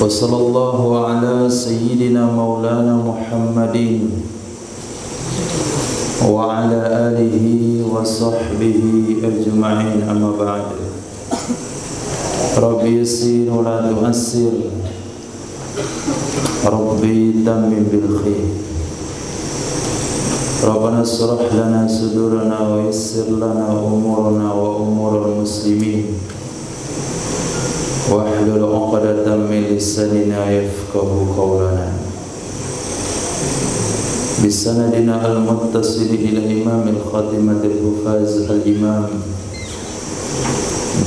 وصلى الله على سيدنا مولانا محمد وعلى آله وصحبه أجمعين أما بعد ربي يسر ولا تؤسر ربي تمم بالخير ربنا اشرح لنا صدورنا ويسر لنا أمورنا وأمور المسلمين واحلل عقدة من لساننا يفقهوا قولنا بسندنا المتصل إلى إمام الخاتمة الحفاظ الإمام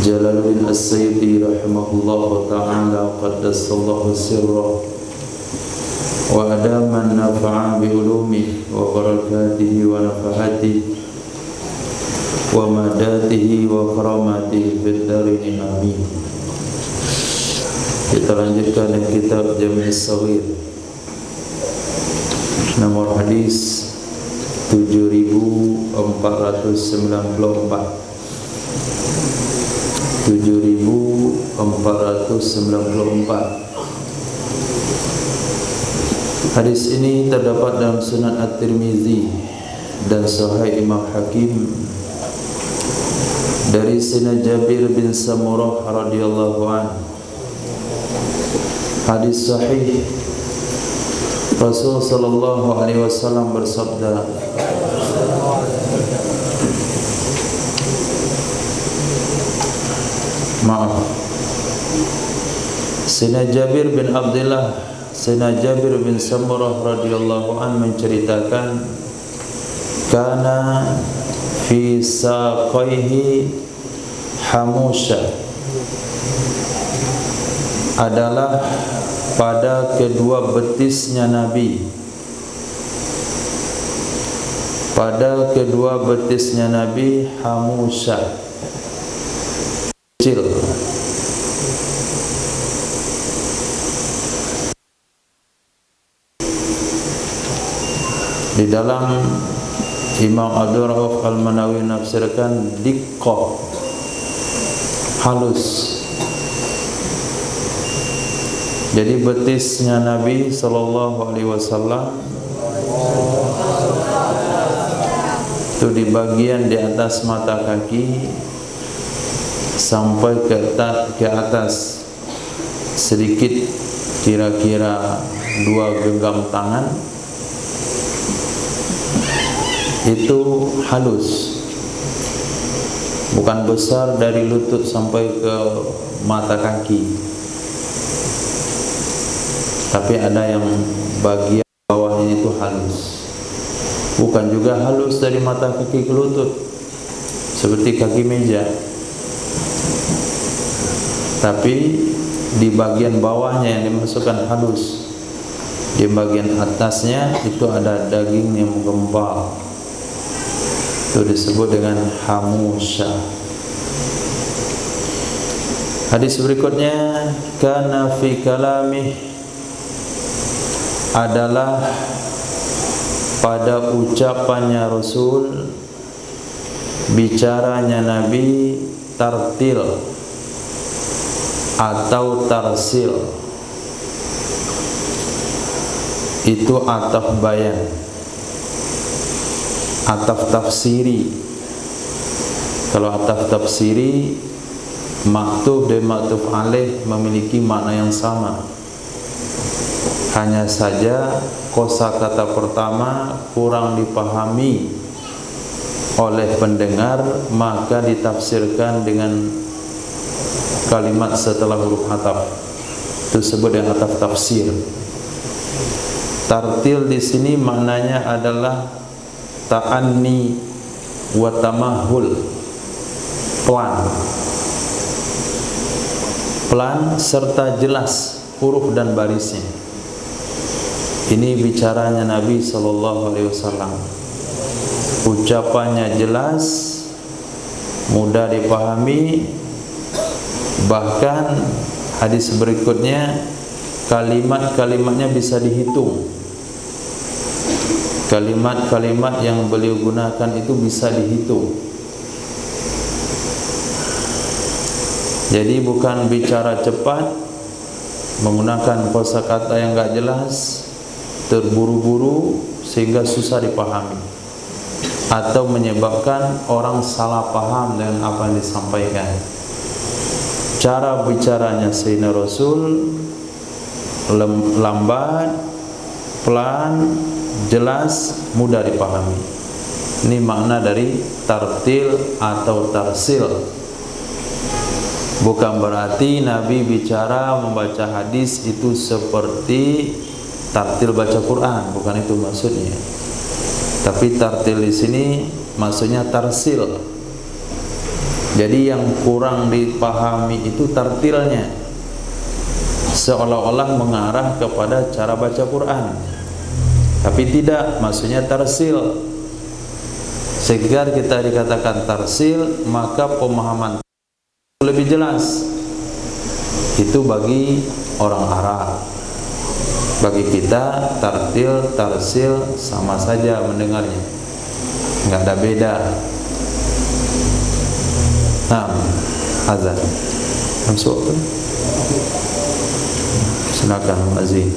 جلال الدين السيوطي رحمه الله تعالى قدس الله سره وأدام النفع بعلومه وبركاته ونفحاته ومداته وكراماته في الدارين آمين. Kita lanjutkan dengan kitab Jami' Shaghir nomor hadis 7494. Hadis ini terdapat dalam Sunan At-Tirmizi dan Sahih Imam Hakim dari Sayyidina Jabir bin Samurah radhiyallahu anhu. Hadis sahih, Rasul sallallahu alaihi wasallam bersabda, Sayyidina Jabir bin Abdullah, Sayyidina Jabir bin Samurah radhiyallahu anhu menceritakan, kana fi saqaihi hamusha, adalah pada kedua betisnya Nabi, pada kedua betisnya Nabi hamusha, kecil. Di dalam Imam Abdul Rauf Al-Manawi menafsirkan diqqah, halus. Jadi betisnya Nabi sallallahu alaihi wasallam itu di bagian di atas mata kaki sampai ke atas sedikit, kira-kira 2 genggam tangan, itu halus, bukan besar dari lutut sampai ke mata kaki. Tapi ada yang bagian bawahnya itu halus, bukan juga halus dari mata kaki ke lutut seperti kaki meja, tapi di bagian bawahnya yang dimasukkan halus, di bagian atasnya itu ada daging yang menggembal, itu disebut dengan hamusha. Hadis berikutnya, kana fi kalamih, adalah pada ucapannya Rasul, bicaranya Nabi, tartil atau tarsil. Itu ataf bayan, ataf tafsiri. Kalau ataf tafsiri, maktuf dan maktuf alaih memiliki makna yang sama. Hanya saja kosakata pertama kurang dipahami oleh pendengar, maka ditafsirkan dengan kalimat setelah huruf ataf. Itu disebut dengan ataf tafsir. Tartil di sini maknanya adalah ta'anni wa tamahul, pelan, pelan serta jelas huruf dan barisnya. Ini bicaranya Nabi sallallahu alaihi wasallam. Ucapannya jelas, mudah dipahami, bahkan hadis berikutnya kalimat-kalimatnya bisa dihitung. Kalimat-kalimat yang beliau gunakan itu bisa dihitung. Jadi bukan bicara cepat, menggunakan kosakata yang enggak jelas, terburu-buru sehingga susah dipahami, atau menyebabkan orang salah paham dengan apa yang disampaikan. Cara bicaranya Sayyidina Rasul lambat, pelan, jelas, mudah dipahami. Ini makna dari tartil atau tarsil. Bukan berarti Nabi bicara membaca hadis itu seperti tartil baca Quran, bukan itu maksudnya. Tapi tartil di sini maksudnya tarsil. Jadi yang kurang dipahami itu tartilnya, seolah-olah mengarah kepada cara baca Quran, tapi tidak, maksudnya tarsil. Sehingga kita dikatakan tarsil, maka pemahaman lebih jelas. Itu bagi orang Arab. Bagi kita tartil, tarsil sama saja mendengarnya, nggak ada beda. Nah, azan masuk. Silakan azin.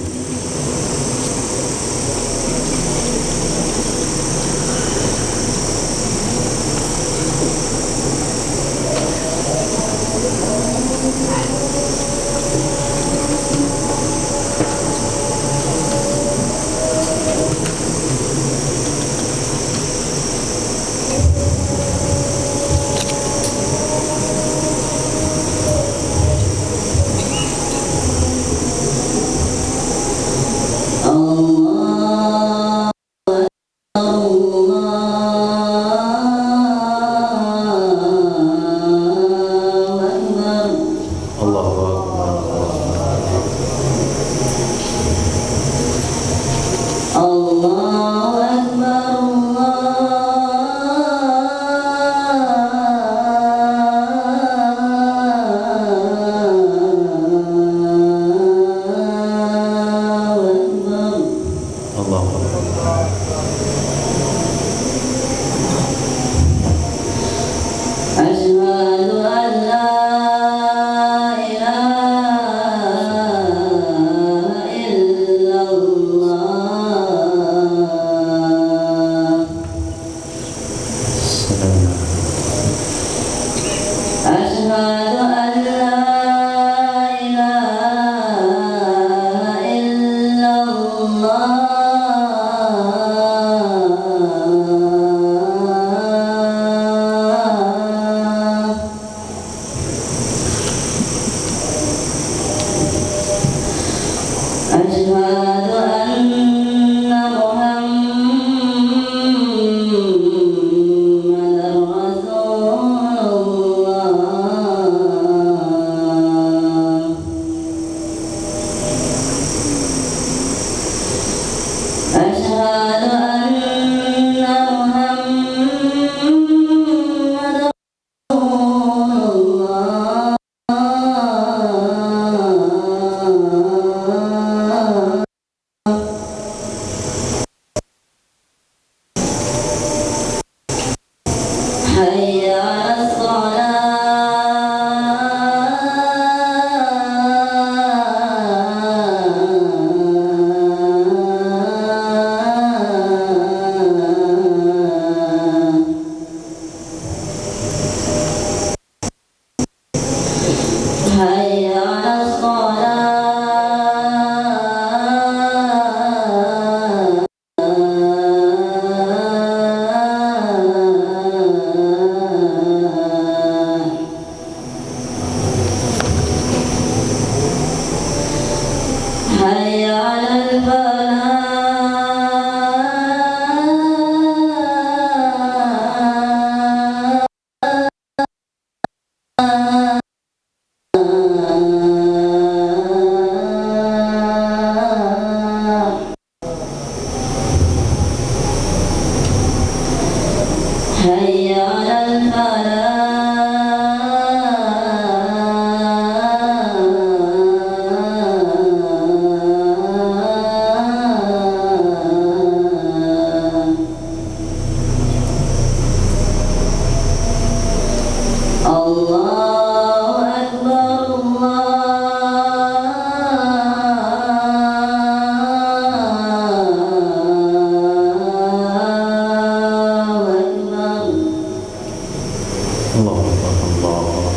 Allah Allah.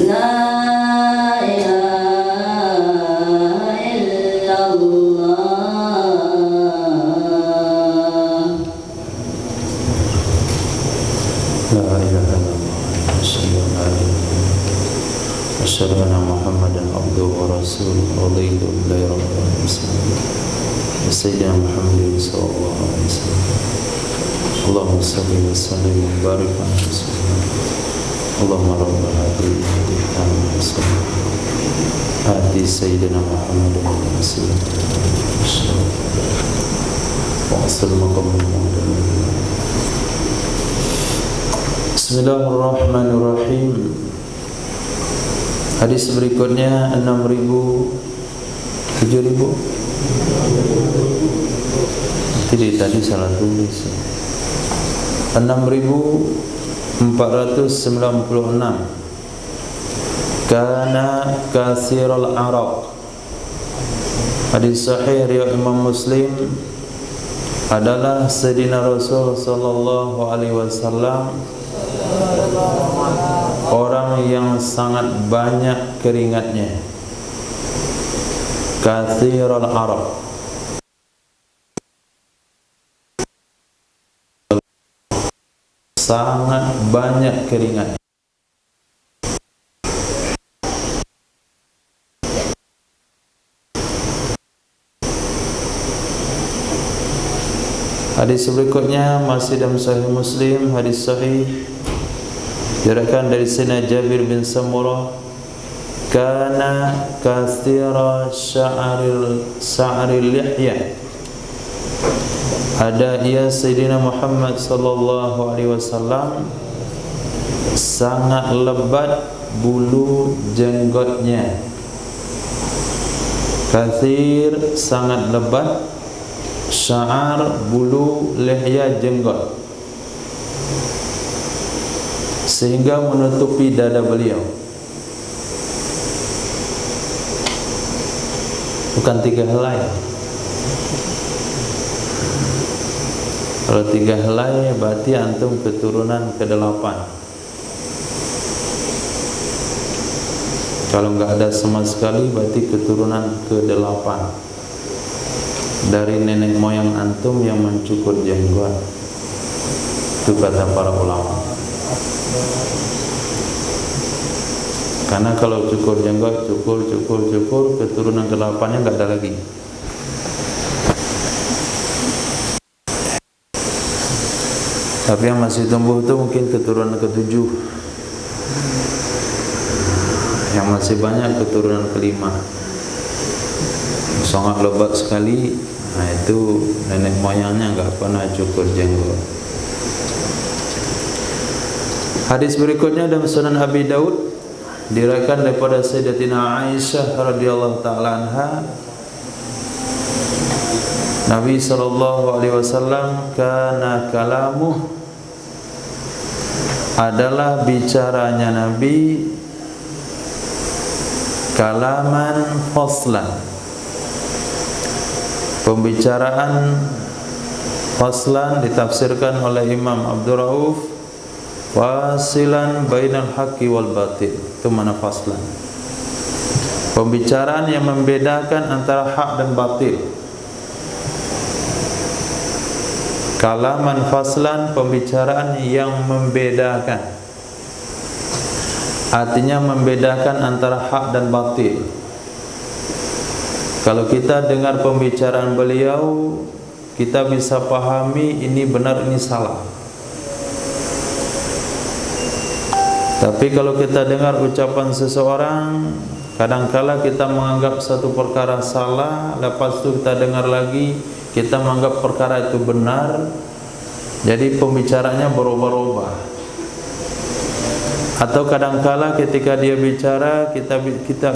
La ilaha illallah. La ilaha illallah. Asyhadu anna Muhammadan abduhu wa rasuluhu. Raditu billahi rabbil alamin. Sayyidina Muhammad sallallahu alaihi wasallam. Allahumma salli wa sallim wa barik ala Rasulillah. Allahumma rabbana hadhihi hadi Sayyidina Muhammad wa sallam. Wa sallallahu Bismillahirrahmanirrahim. Hadis berikutnya 6.000 7.000. Tadi salah tulis. 6.496. Kana katsirul araq. Hadis sahih riwayat Imam Muslim adalah Sayyidina Rasul sallallahu alaihi wasallam orang yang sangat banyak keringatnya. Katsirul araq, sangat banyak keringat. Hadis berikutnya masih dalam Sahih Muslim, hadis sahih diriwayatkan dari Sayyidina Jabir bin Samurah, kana katsira sya'ril lihya. Ada ia Sayyidina Muhammad sallallahu alaihi wasallam sangat lebat bulu jenggotnya. Katsir sangat lebat, sya'ar bulu lihya jenggot, sehingga menutupi dada beliau. Bukan 3 helai. Kalau 3 helai berarti antum keturunan ke-8. Kalau enggak ada sama sekali berarti keturunan ke-8 dari nenek moyang antum yang mencukur jenggot. Itu kata para ulama. Karena kalau cukur jenggot, cukur, keturunan ke-8-nya enggak ada lagi. Tapi yang masih tumbuh itu mungkin keturunan ke-7. Yang masih banyak keturunan ke-5. Sangat lebat sekali. Nah itu nenek moyangnya enggak pernah cukur jenggot. Hadis berikutnya dalam Sunan Abi Daud diriwayatkan daripada Sayyidatina Aisyah radhiyallahu taala anha, Nabi sallallahu alaihi wasallam kana kalamuh, adalah bicaranya Nabi kalaman faslan, pembicaraan faslan ditafsirkan oleh Imam Abdul Rauf wasilan bainal haqqi wal batil. Itu mana faslan? Pembicaraan yang membedakan antara hak dan batil. Kalaman faslan, pembicaraan yang membedakan. Artinya membedakan antara hak dan batil. Kalau kita dengar pembicaraan beliau, kita bisa pahami ini benar, ini salah. Tapi kalau kita dengar ucapan seseorang, kadangkala kita menganggap satu perkara salah, lepas itu kita dengar lagi, kita menganggap perkara itu benar. Jadi pembicaranya berubah-ubah. Atau kadangkala ketika dia bicara, kita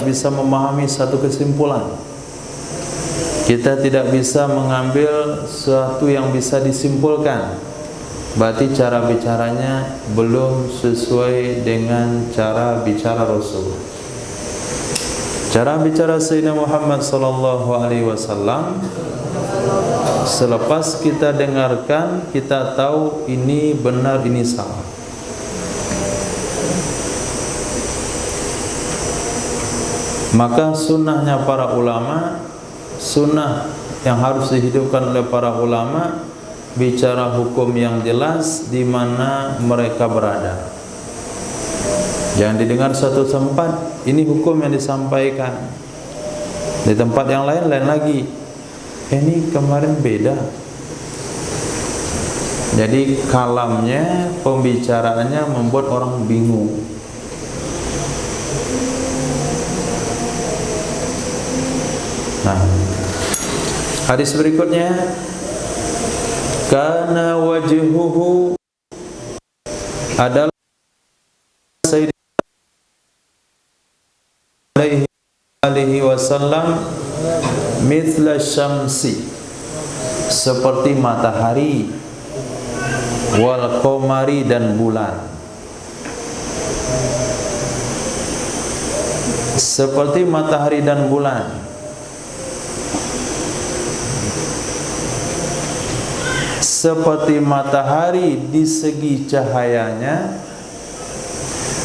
bisa memahami satu kesimpulan. Kita tidak bisa mengambil sesuatu yang bisa disimpulkan. Berarti cara bicaranya belum sesuai dengan cara bicara Rasul. Cara bicara Sayyidina Muhammad sallallahu alaihi wasallam, selepas kita dengarkan, kita tahu ini benar, ini salah. Maka sunnahnya para ulama, sunnah yang harus dihidupkan oleh para ulama, bicara hukum yang jelas di mana mereka berada. Jangan didengar satu tempat, ini hukum yang disampaikan, di tempat yang lain lain lagi. Ini kemarin beda. Jadi kalamnya, pembicaraannya membuat orang bingung. Nah, hadis berikutnya, kana wajhuhu adalah Sayyidina alaihi wasallam mithla syamsi, seperti matahari, wal qamari, dan bulan. Seperti matahari dan bulan. Seperti matahari di segi cahayanya,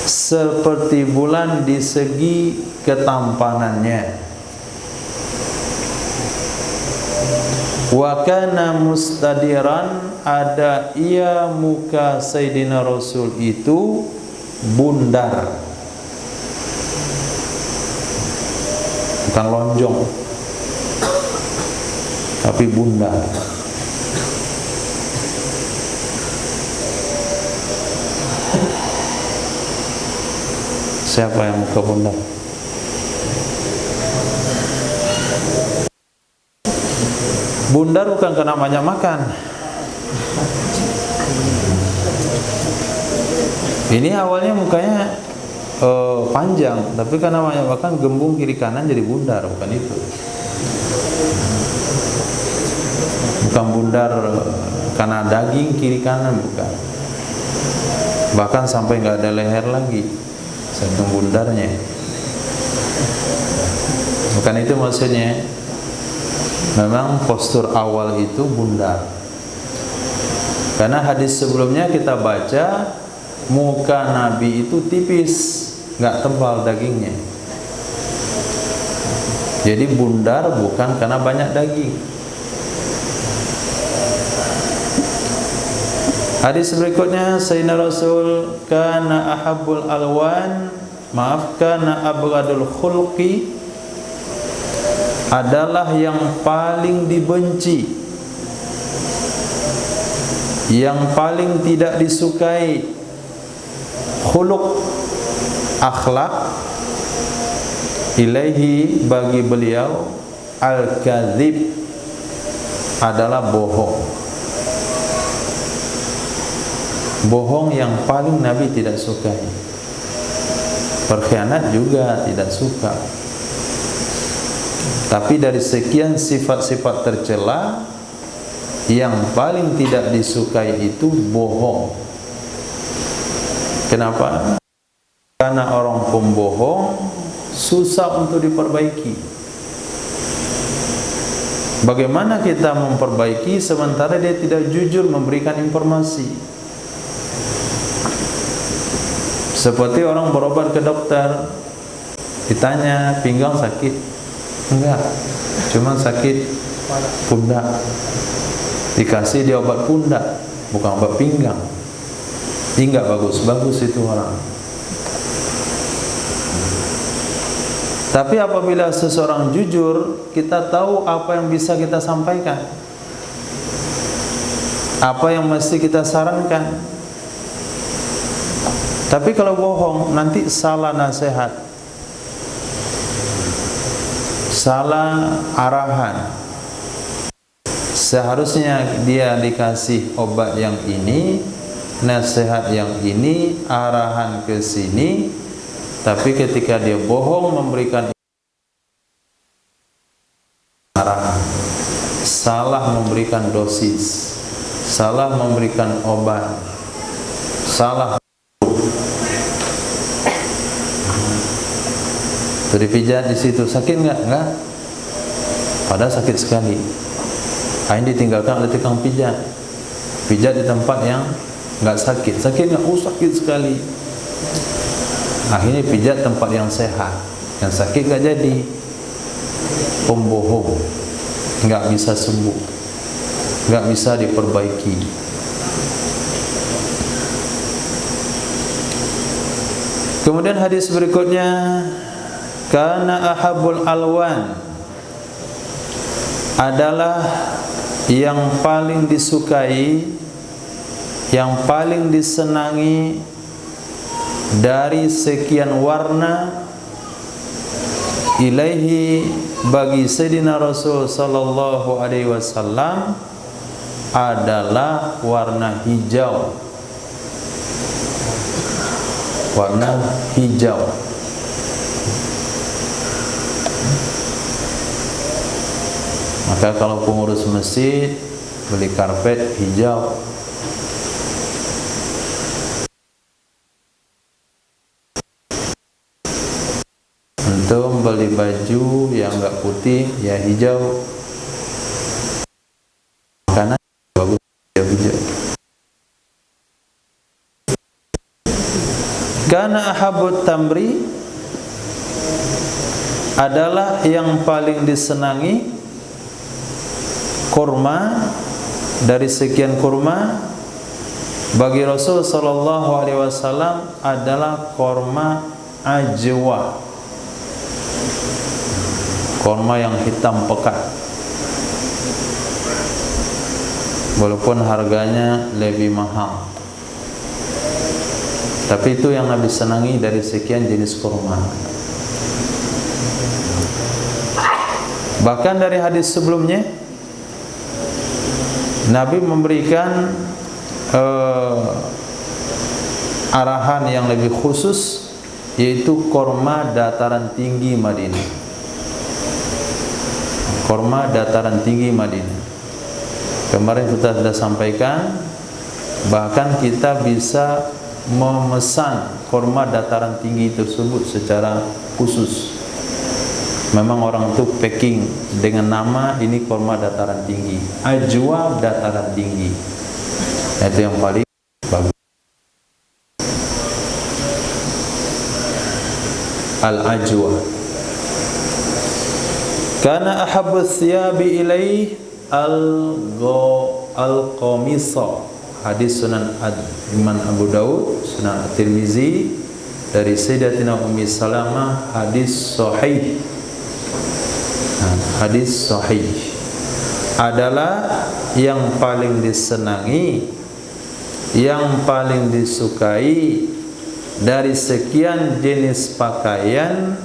seperti bulan di segi ketampanannya. Wa kana mustadiran, ada ia muka Sayyidina Rasul itu bundar, bukan lonjong, tapi bundar. Siapa yang muka bundar? Bundar bukan karena banyak makan. Ini awalnya mukanya panjang, tapi karena banyak makan gembung kiri kanan jadi bundar, bukan itu. Bukan bundar karena daging kiri kanan, bukan. Bahkan sampai nggak ada leher lagi, saking bundarnya. Bukan itu maksudnya. Memang postur awal itu bundar. Karena hadis sebelumnya kita baca, muka Nabi itu tipis, nggak tebal dagingnya. Jadi bundar bukan karena banyak daging. Hadis berikutnya, Sayyidina Rasul kana ahabbul alwan, kana abghadul khulqi, adalah yang paling dibenci, yang paling tidak disukai, khuluq, akhlak, ilaihi, bagi beliau, al-kadzib, adalah bohong. Bohong yang paling Nabi tidak sukai. Berkhianat juga tidak suka. Tapi dari sekian sifat-sifat tercela, yang paling tidak disukai itu bohong. Kenapa? Karena orang pembohong susah untuk diperbaiki. Bagaimana kita memperbaiki sementara dia tidak jujur memberikan informasi? Seperti orang berobat ke dokter, ditanya pinggang sakit. Enggak, cuma sakit pundak. Dikasih dia obat pundak, bukan obat pinggang. Ini enggak bagus-bagus itu orang. Tapi apabila seseorang jujur, kita tahu apa yang bisa kita sampaikan, apa yang mesti kita sarankan. Tapi kalau bohong, nanti salah nasihat, salah arahan. Seharusnya dia dikasih obat yang ini, nasihat yang ini, arahan ke sini, tapi ketika dia bohong memberikan arahan, salah memberikan dosis, salah memberikan obat, salah. Tuh dipijat di situ, sakit nggak? Nggak. Padahal sakit sekali. Ini ditinggalkan oleh tukang pijat. Pijat di tempat yang nggak sakit. Sakit nggak? Sakit sekali. Akhirnya pijat tempat yang sehat, yang sakit gak jadi. Pembohong, gak bisa sembuh, gak bisa diperbaiki. Kemudian hadis berikutnya, kana ahabul alwan, adalah yang paling disukai, yang paling disenangi dari sekian warna, ilaihi, bagi Sayyidina Rasul sallallahu alaihi wasallam, adalah warna hijau. Warna hijau. Maka kalau pengurus masjid beli karpet hijau, antum beli baju yang enggak putih ya hijau, karena bagus hijau. Kana ahabut tamri, adalah yang paling disenangi kurma, dari sekian kurma bagi Rasul sallallahu alaihi wasallam adalah kurma ajwa, kurma yang hitam pekat, walaupun harganya lebih mahal, tapi itu yang Nabi senangi dari sekian jenis kurma. Bahkan dari hadis sebelumnya Nabi memberikan arahan yang lebih khusus, yaitu kurma dataran tinggi Madinah. Kurma dataran tinggi Madinah. Kemarin kita sudah sampaikan, bahkan kita bisa memesan kurma dataran tinggi tersebut secara khusus. Memang orang itu packing dengan nama ini kurma dataran tinggi, ajwa dataran tinggi. Itu yang paling bagus. Al-ajwa. Kana ahabbu thiyabi ilaih al-qamisa. Hadis Sunan Imam Abu Daud, Sunan At-Tirmizi dari Sayyidatina Ummi Salamah, hadis sahih. Hadis sahih adalah yang paling disenangi, yang paling disukai dari sekian jenis pakaian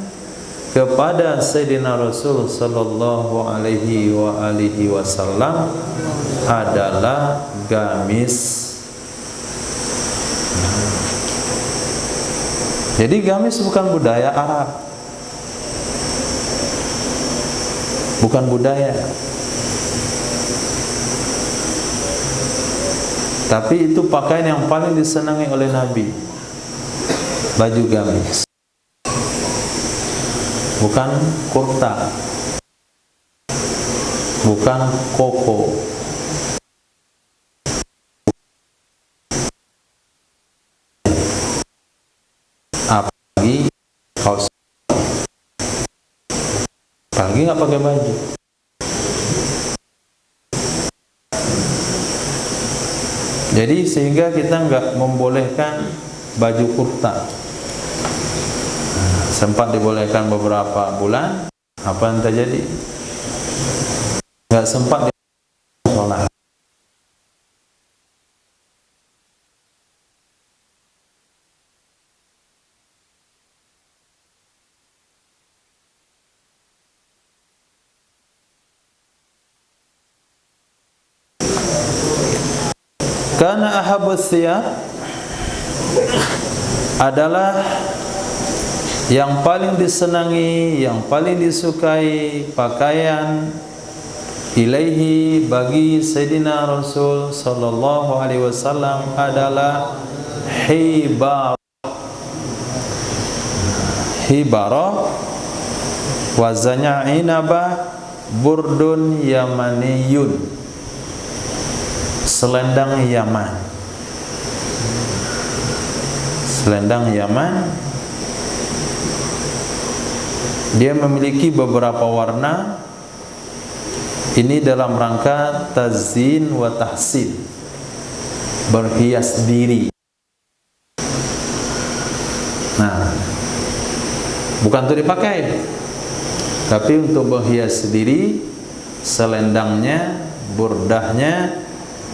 kepada Sayyidina Rasul sallallahu alaihi wa alihi wasallam adalah gamis. Jadi gamis bukan budaya Arab, bukan budaya, tapi itu pakaian yang paling disenangi oleh Nabi. Baju gamis, bukan kurta, bukan koko, apalagi kaos, apalagi nggak pakai baju. Jadi sehingga kita nggak membolehkan baju kurta. Sempat dibolehkan beberapa bulan, apa yang terjadi? Nggak sempat sholat. Karena ahabus thiyab adalah yang paling disenangi, yang paling disukai pakaian ilaihi bagi Sayyidina Rasul sallallahu alaihi wasallam adalah hibar. Hibara wazannya inabah burdun yamaniyun, selendang Yaman. Selendang Yaman, dia memiliki beberapa warna. Ini dalam rangka tazin wa tahsin, berhias diri. Nah, bukan untuk dipakai, tapi untuk berhias diri. Selendangnya, burdahnya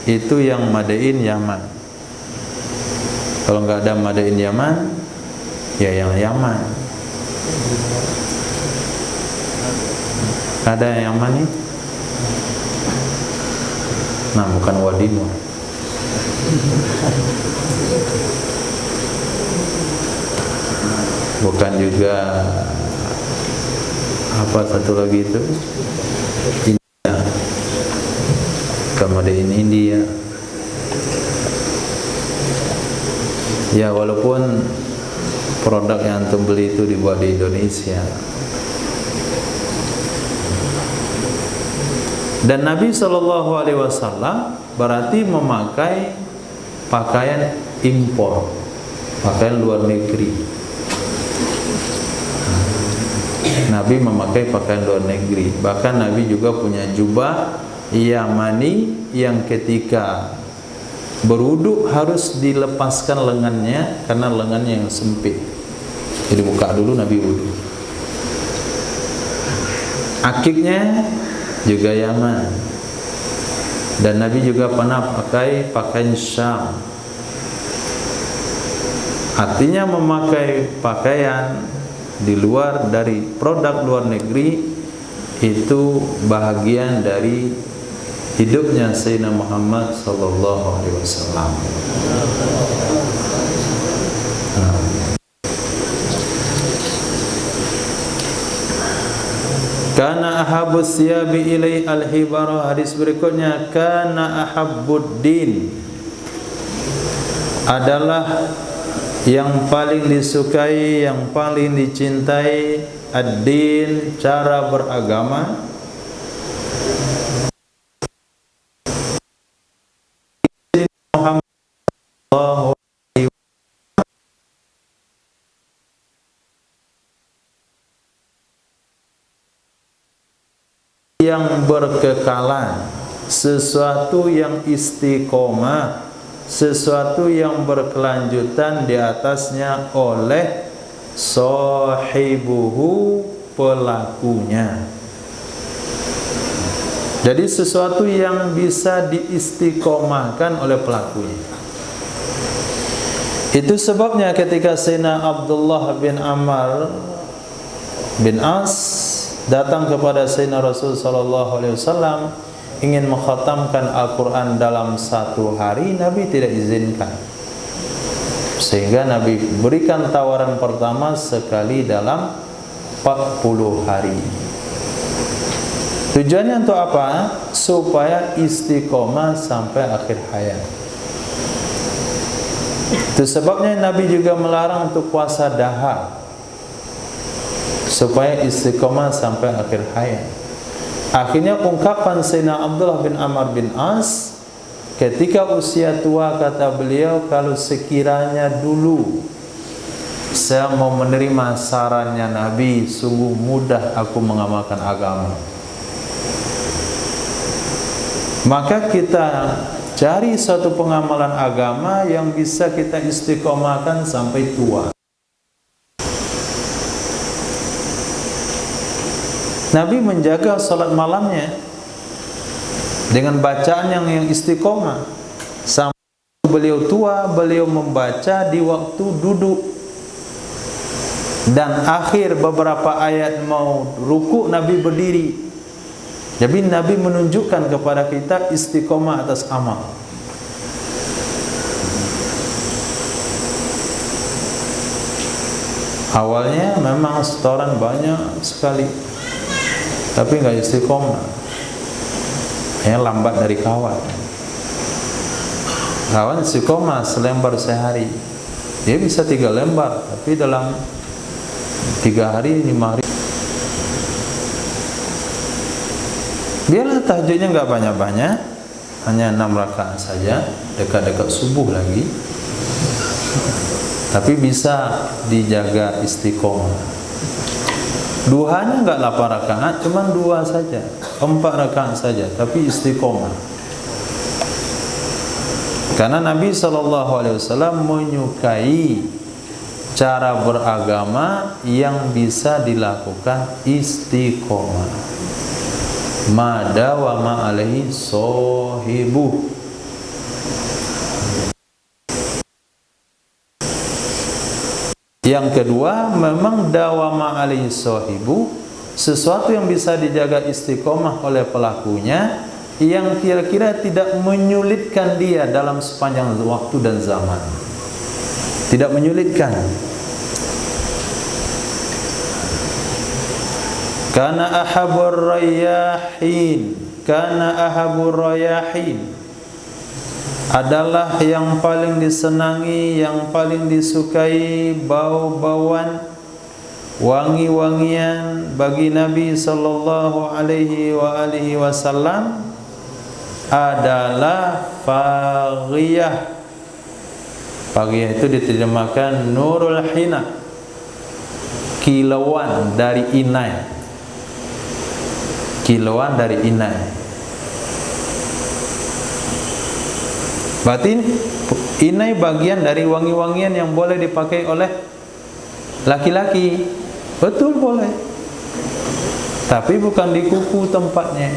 itu yang madain Yaman. Kalau nggak ada madain Yaman, ya yang Yaman. Ada yang Yaman nih? Nah, bukan Wadimor. Bukan juga apa satu lagi itu? India. Kemudian India. Ya, walaupun produk yang antum beli itu dibuat di Indonesia. Dan Nabi SAW berarti memakai pakaian impor, pakaian luar negeri. Nabi memakai pakaian luar negeri. Bahkan Nabi juga punya jubah Yamani yang ketika berwudu harus dilepaskan lengannya karena lengannya yang sempit. Jadi buka dulu Nabi wudu. Akiknya juga Yaman. Dan Nabi juga pernah pakai pakaian Syam. Artinya memakai pakaian di luar dari produk luar negeri itu bahagian dari hidupnya Sayyidina Muhammad sallallahu alaihi wasallam. Kana ahabbus siyabi ilai al-hibara. Hadis berikutnya, kana ahabbuddin, adalah yang paling disukai, yang paling dicintai, ad-din, cara beragama, Muhammad sallallahu alaihi wasallam, yang berkekalan, sesuatu yang istiqomah, sesuatu yang berkelanjutan di atasnya oleh sahibuhu, pelakunya. Jadi sesuatu yang bisa diistiqomahkan oleh pelakunya. Itu sebabnya ketika Sayyidina Abdullah bin Amr bin As datang kepada Sayyidina Rasul sallallahu alaihi wasallam ingin mengkhatamkan Al-Quran dalam satu hari, Nabi tidak izinkan. Sehingga Nabi berikan tawaran pertama sekali dalam 40 hari. Tujuannya untuk apa? Supaya istiqomah sampai akhir hayat. Itu sebabnya Nabi juga melarang untuk puasa dahar, supaya istiqomah sampai akhir hayat. Akhirnya ungkapan Sayyidina Abdullah bin Amr bin As ketika usia tua, kata beliau, kalau sekiranya dulu saya mau menerima sarannya Nabi, sungguh mudah aku mengamalkan agama. Maka kita cari suatu pengamalan agama yang bisa kita istiqomahkan sampai tua. Nabi menjaga salat malamnya dengan bacaan yang istiqomah. Sampai beliau tua, beliau membaca di waktu duduk. Dan akhir beberapa ayat mau ruku, Nabi berdiri. Jadi Nabi menunjukkan kepada kita istiqomah atas amal. Awalnya memang setoran banyak sekali, tapi nggak istiqomah. Hanya lambat dari kawan. Kawan istiqomah selembar sehari. Dia bisa 3 lembar, tapi dalam 3 hari, 5 hari. Biarlah tahajudnya nggak banyak-banyak, hanya 6 rakaat saja, dekat-dekat subuh lagi. Tapi bisa dijaga istiqomah. Duhanya enggak 8 rakaat, cuma 2 saja, 4 rakaat saja, tapi istiqomah. Karena Nabi SAW menyukai cara beragama yang bisa dilakukan istiqomah. Madawama alaihi sohibuh. Yang kedua, memang dawama alaihi sahibu, sesuatu yang bisa dijaga istiqomah oleh pelakunya, yang kira-kira tidak menyulitkan dia dalam sepanjang waktu dan zaman. Tidak menyulitkan. Kana ahabur rayahin, kana ahabur rayahin adalah yang paling disenangi, yang paling disukai bau-bauan, wangi-wangian bagi Nabi sallallahu alaihi wasallam adalah faghiyah. Faghiyah itu diterjemahkan nurul hina, kilauan dari inai. Kilauan dari inai. Berarti inai bagian dari wangi-wangian yang boleh dipakai oleh laki-laki. Betul boleh. Tapi bukan di kuku tempatnya.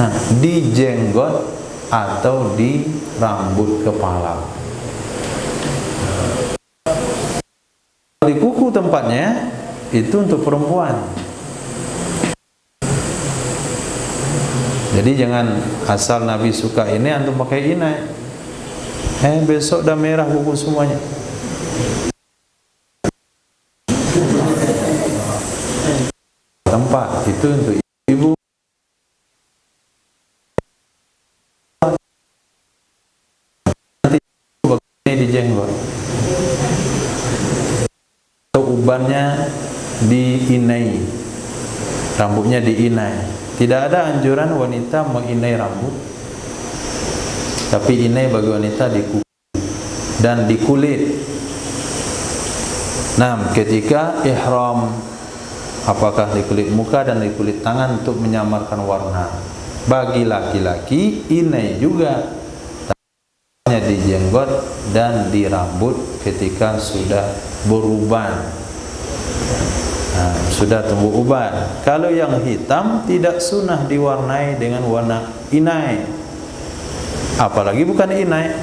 Nah, di jenggot atau di rambut kepala. Di kuku tempatnya itu untuk perempuan. Jadi jangan asal Nabi suka ini antum pakai inai. Besok dah merah kuku semuanya. Tempat itu untuk ibu. Nanti ini di jenggot. Atau ubannya diinai. Rambutnya diinai. Tidak ada anjuran wanita menginai rambut, tapi inai bagi wanita di kuku dan di kulit. Nah, ketika ihram, apakah di kulit muka dan di kulit tangan untuk menyamarkan warna. Bagi laki-laki, inai juga, hanya di jenggot dan di rambut ketika sudah beruban. Nah, sudah tumbuh uban. Kalau yang hitam tidak sunnah diwarnai dengan warna inai. Apalagi bukan inai.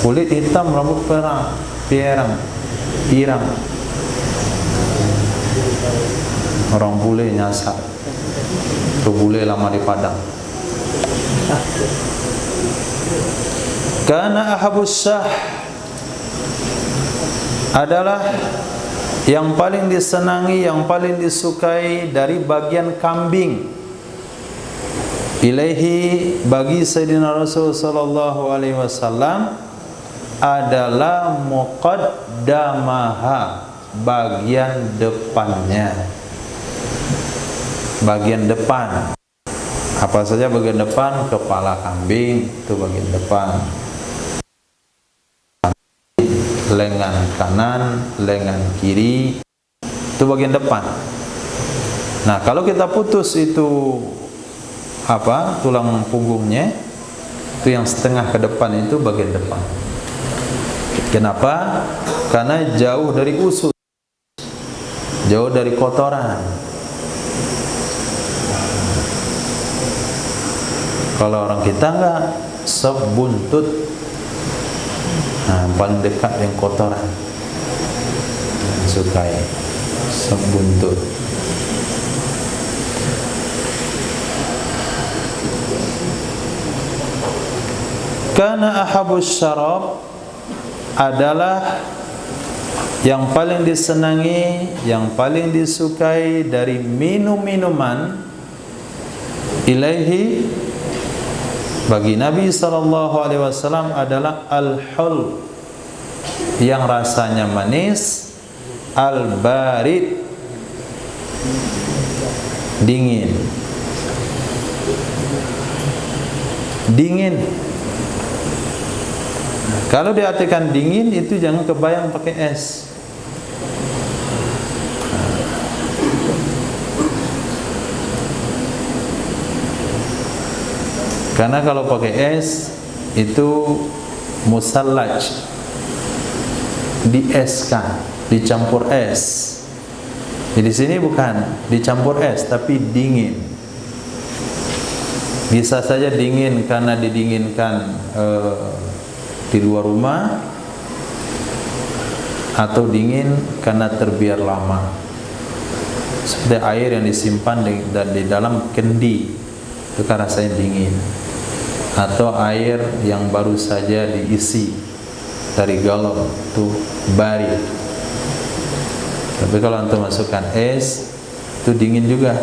Kulit hitam, rambut pirang. Orang bule nyasar. Itu bule lama di Padang. Karena ahabus syah adalah yang paling disenangi, yang paling disukai dari bagian kambing. Ilaihi, bagi Sayyidina Rasul sallallahu alaihi wasallam, adalah muqaddamaha, bagian depannya. Bagian depan. Apa saja bagian depan? Kepala kambing itu bagian depan. Lengan kanan, lengan kiri, itu bagian depan. Nah, kalau kita putus itu tulang punggungnya, itu yang setengah ke depan itu bagian depan. Kenapa? Karena jauh dari usus, jauh dari kotoran. Kalau orang kita enggak, sebuntut. Nah, paling dekat yang kotoran. Sukai sebuntut. Karena ahabus syarab adalah yang paling disenangi, yang paling disukai dari minum-minuman, ilaihi, bagi Nabi SAW adalah al-hul, yang rasanya manis, al-barid, dingin. Dingin. Kalau diartikan dingin itu jangan kebayang pakai es. Karena kalau pakai es itu musallaj, dieskan, dicampur es. Di sini bukan dicampur es, tapi dingin. Bisa saja dingin karena didinginkan di luar rumah, atau dingin karena terbiar lama. Seperti air yang disimpan di dalam kendi, itu kan rasanya dingin. Atau air yang baru saja diisi dari galon, itu bari. Tapi kalau antum masukkan es, itu dingin juga.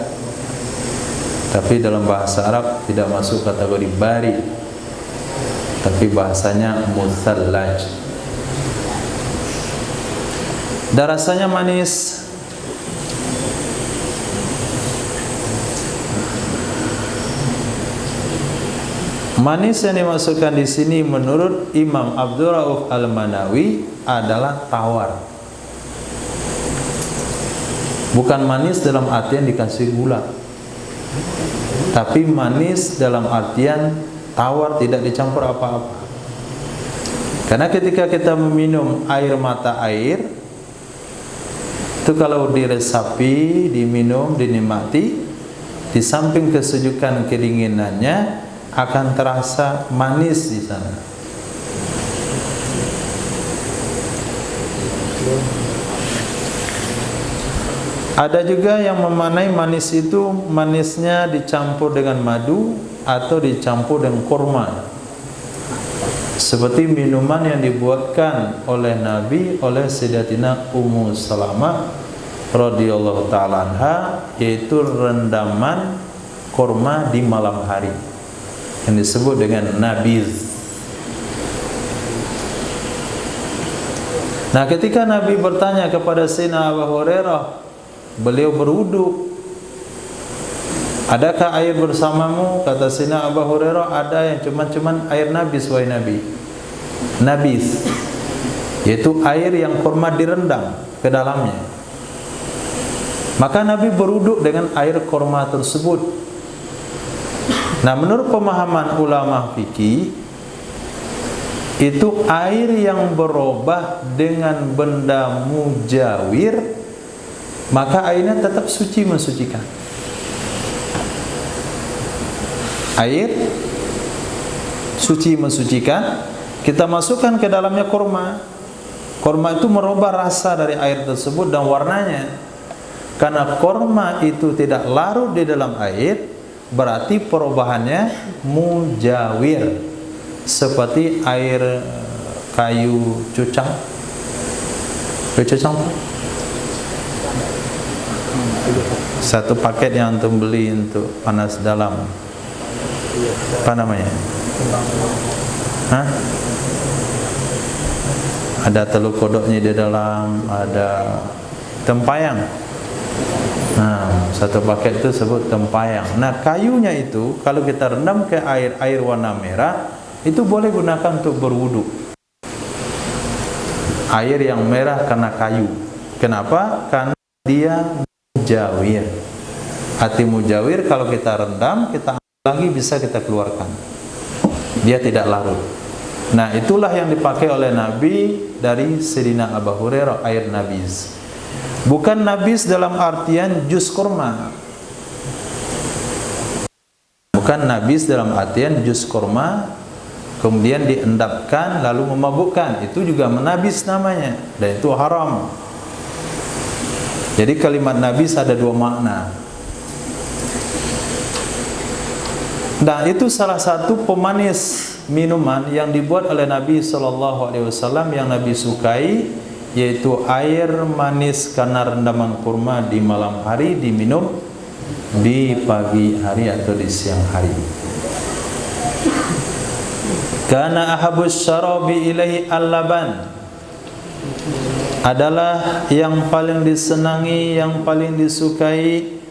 Tapi dalam bahasa Arab tidak masuk kategori bari, tapi bahasanya musallaj. Dan rasanya manis. Manis yang dimasukkan di sini menurut Imam Abdul Rauf Al-Manawi adalah tawar. Bukan manis dalam artian dikasih gula, tapi manis dalam artian tawar, tidak dicampur apa-apa. Karena ketika kita meminum air mata air, itu kalau diresapi, diminum, dinikmati, di samping kesejukan kedinginannya akan terasa manis di sana. Ada juga yang memaknai manis itu manisnya dicampur dengan madu atau dicampur dengan kurma. Seperti minuman yang dibuatkan oleh Nabi oleh Sayyidatina Ummu Salamah radhiyallahu taala anha, yaitu rendaman kurma di malam hari yang disebut dengan nabiz. Nah, ketika Nabi bertanya kepada Sayyidina Abu Hurairah, beliau berwudu, adakah air bersamamu? Kata Sayyidina Abu Hurairah, ada, yang cuman air nabis, wahai Nabi. Nabis, yaitu air yang kurma direndam ke dalamnya. Maka Nabi berwudu dengan air kurma tersebut. Nah, menurut pemahaman ulama fikih, itu air yang berubah dengan benda mujawir, maka airnya tetap suci, mensucikan. Air suci, mensucikan. Kita masukkan ke dalamnya kurma. Kurma itu merubah rasa dari air tersebut dan warnanya. Karena kurma itu tidak larut di dalam air, berarti perubahannya mujawir, seperti air kayu cucang. Kayu cucang, satu paket yang antum beli untuk panas dalam, apa namanya? Hah? Ada telur kodoknya di dalam, ada tempayang. Nah, satu paket itu sebut tempayang. Nah, kayunya itu kalau kita rendam ke air warna merah, itu boleh gunakan untuk berwudu. Air yang merah karena kayu. Kenapa? Karena dia mujawir. Hati mujawir, kalau kita rendam, kita ambil lagi, bisa kita keluarkan. Dia tidak larut. Nah, itulah yang dipakai oleh Nabi dari Sayyidina Abu Hurairah, air nabis. Bukan nabis dalam artian jus kurma. Bukan nabis dalam artian jus kurma kemudian diendapkan lalu memabukkan. Itu juga menabis namanya, dan itu haram. Jadi kalimat nabis ada dua makna. Dan itu salah satu pemanis minuman yang dibuat oleh Nabi SAW yang Nabi sukai, yaitu air manis karena rendaman kurma di malam hari, diminum di pagi hari atau di siang hari. Kana ahabus syarabi ilaihi al-laban, adalah yang paling disenangi, yang paling disukai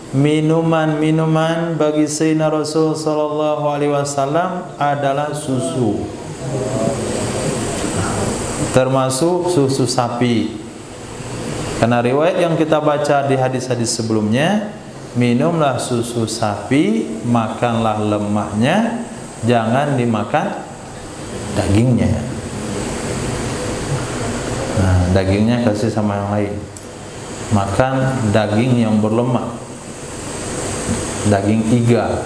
minuman-minuman bagi Sayyidina Rasul sallallahu alaihi wasallam adalah susu. termasuk susu sapi. Karena riwayat yang kita baca di hadis-hadis sebelumnya, minumlah susu sapi, makanlah lemaknya, jangan dimakan dagingnya. Nah, dagingnya kasih sama yang lain. Makan daging yang berlemak, daging iga,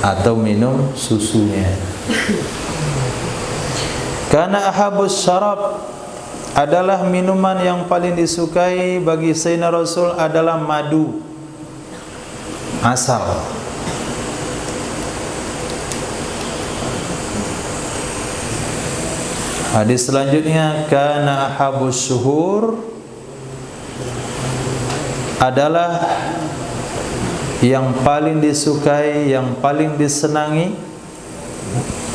atau minum susunya. Karena ahabus syarab, adalah minuman yang paling disukai bagi Sayyidina Rasul adalah madu, asal. Hadis selanjutnya, kana ahabus syuhur, adalah yang paling disukai, yang paling disenangi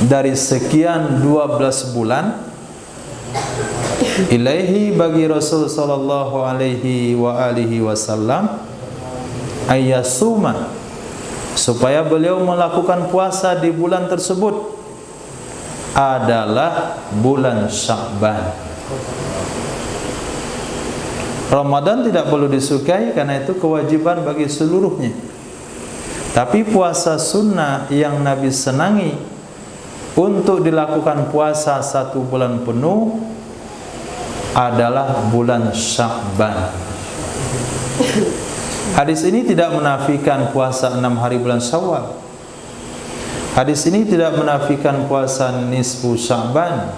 dari sekian 12 bulan, ilaihi, bagi Rasul sallallahu alaihi wa alihi wasallam, ayyasuma, supaya beliau melakukan puasa di bulan tersebut, adalah bulan Sya'ban. Ramadan tidak perlu disukai karena itu kewajiban bagi seluruhnya. Tapi puasa sunnah yang Nabi senangi untuk dilakukan puasa 1 bulan penuh adalah bulan Sya'ban. Hadis ini tidak menafikan puasa 6 hari bulan Syawal. Hadis ini tidak menafikan puasa nisfu Sya'ban,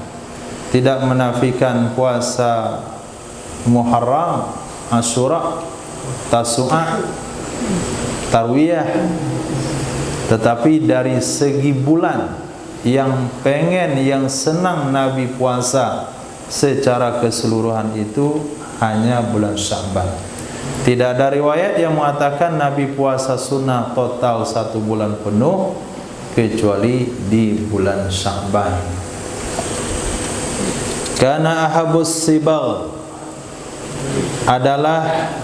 tidak menafikan puasa Muharram, Asyura, Tasu'a, Tarwiyah. Tetapi dari segi bulan, yang pengen, yang senang Nabi puasa secara keseluruhan itu hanya bulan Sya'ban. Tidak ada riwayat yang mengatakan Nabi puasa sunnah total 1 bulan penuh kecuali di bulan Sya'ban. Karena ahabus sibal, adalah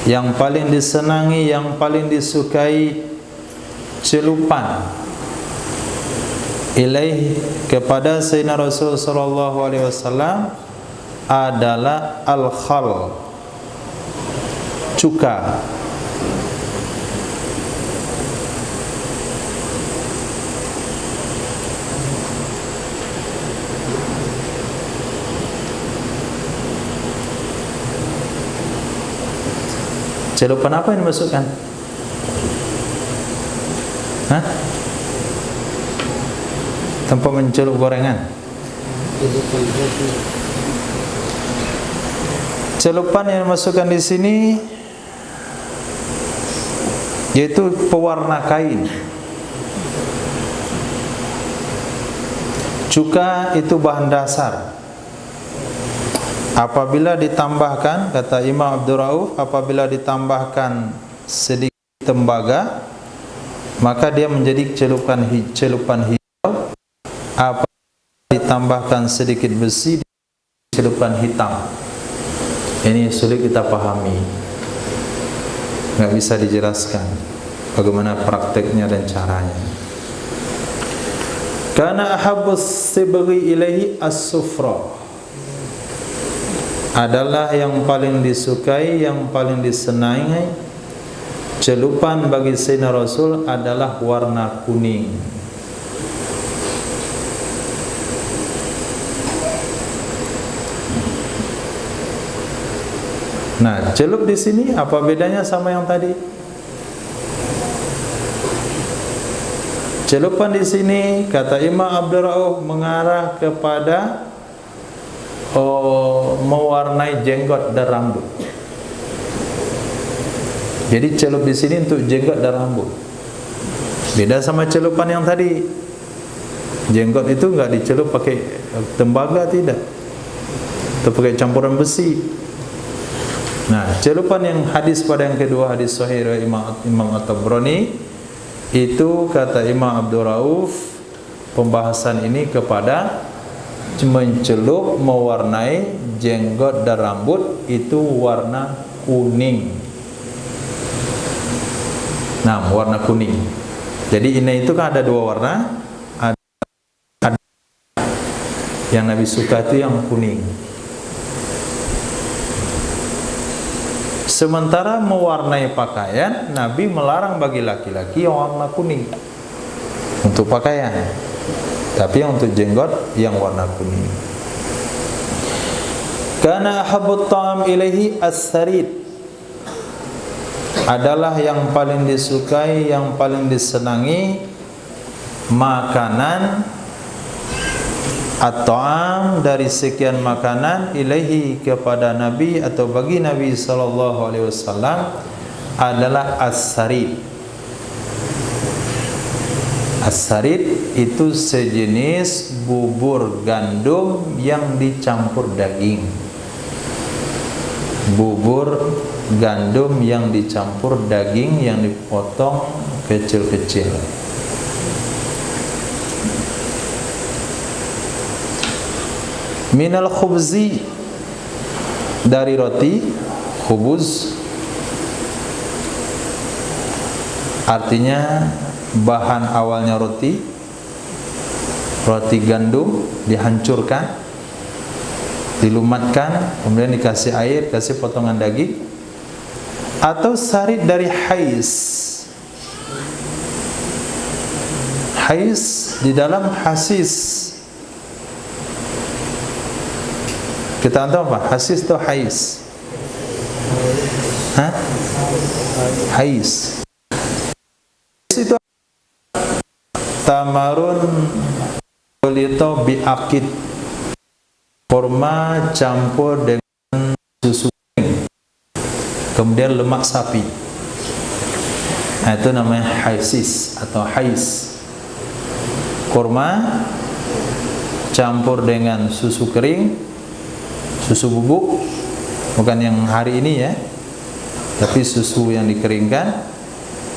yang paling disenangi, yang paling disukai celupan, ilaih, kepada Sayyidina Rasul sallallahu alaihi wasallam, adalah al-khal, cuka. Celupan apa yang dimasukkan? Hah? Tempat mencelup gorengan. Celupan yang dimasukkan di sini yaitu pewarna kain. Cuka itu bahan dasar. Apabila ditambahkan, kata Imam Abdul Rauf, apabila ditambahkan sedikit tembaga, maka dia menjadi celupan hijau. Apabila ditambahkan sedikit besi, celupan hitam. Ini sulit kita pahami, nggak bisa dijelaskan bagaimana prakteknya dan caranya. Karena ahabbus sibghi ilaihi as-sufra, adalah yang paling disukai, yang paling disenangi celupan bagi Sayyidina Rasul adalah warna kuning. Nah, celup di sini apa bedanya sama yang tadi? Celupan di sini kata Imam Abdul Rauf mengarah kepada mewarnai jenggot dan rambut. Jadi celup di sini untuk jenggot dan rambut. Beda sama celupan yang tadi. Jenggot itu enggak dicelup pakai tembaga, tidak. Itu pakai campuran besi. Nah, celupan yang hadis pada yang kedua, hadis sahih Imam At-Tabrani, itu kata Imam Abdul Rauf, pembahasan ini kepada mencelup, mewarnai jenggot dan rambut itu warna kuning. Nah, warna kuning. Jadi ini itu kan ada dua warna. Yang Nabi suka itu yang kuning. Sementara mewarnai pakaian, Nabi melarang bagi laki-laki yang warna kuning untuk pakaian. Tapi yang untuk jenggot yang warna kuning. Karena ahabbut ta'am ilaihi as-sarid, adalah yang paling disukai, yang paling disenangi makanan at-ta'am dari sekian makanan ilaihi kepada Nabi atau bagi Nabi sallallahu alaihi wasallam adalah as-sarid. As-sarid itu sejenis bubur gandum yang dicampur daging. Bubur gandum yang dicampur daging yang dipotong kecil-kecil. Minal khubzi, dari roti. Khubuz artinya bahan awalnya roti gandum dihancurkan, dilumatkan, kemudian dikasih air, kasih potongan daging. Atau sarid dari hais. Hais di dalam hasis. Kita tahu apa? Hasis atau hais? Hah? Hais. Itu tamarun kulito biakid, kurma campur dengan susu kemudian lemak sapi. Nah, itu namanya haisis atau hais. Kurma campur dengan susu kering, susu bubuk, bukan yang hari ini ya, tapi susu yang dikeringkan,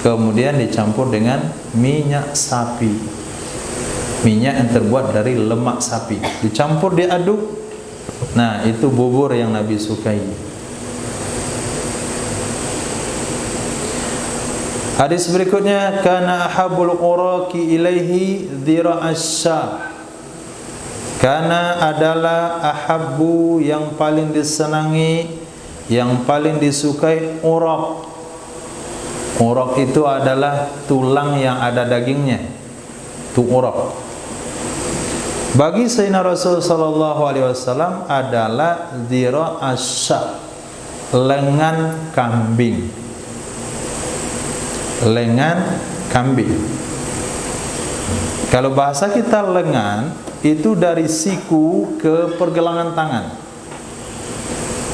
kemudian dicampur dengan minyak sapi, minyak yang terbuat dari lemak sapi, dicampur, diaduk. Nah, itu bubur yang Nabi sukai. Hadis berikutnya, kana ahabul uraqi ilaihi dhira'asyah. Karena adalah ahabbu yang paling disenangi, yang paling disukai uraq. Uraq itu adalah tulang yang ada dagingnya. Itu uraq. Bagi Sayyidina Rasul sallallahu alaihi wasallam adalah dhira'asyah, lengan kambing. Lengan kambing. Kalau bahasa kita lengan itu dari siku ke pergelangan tangan.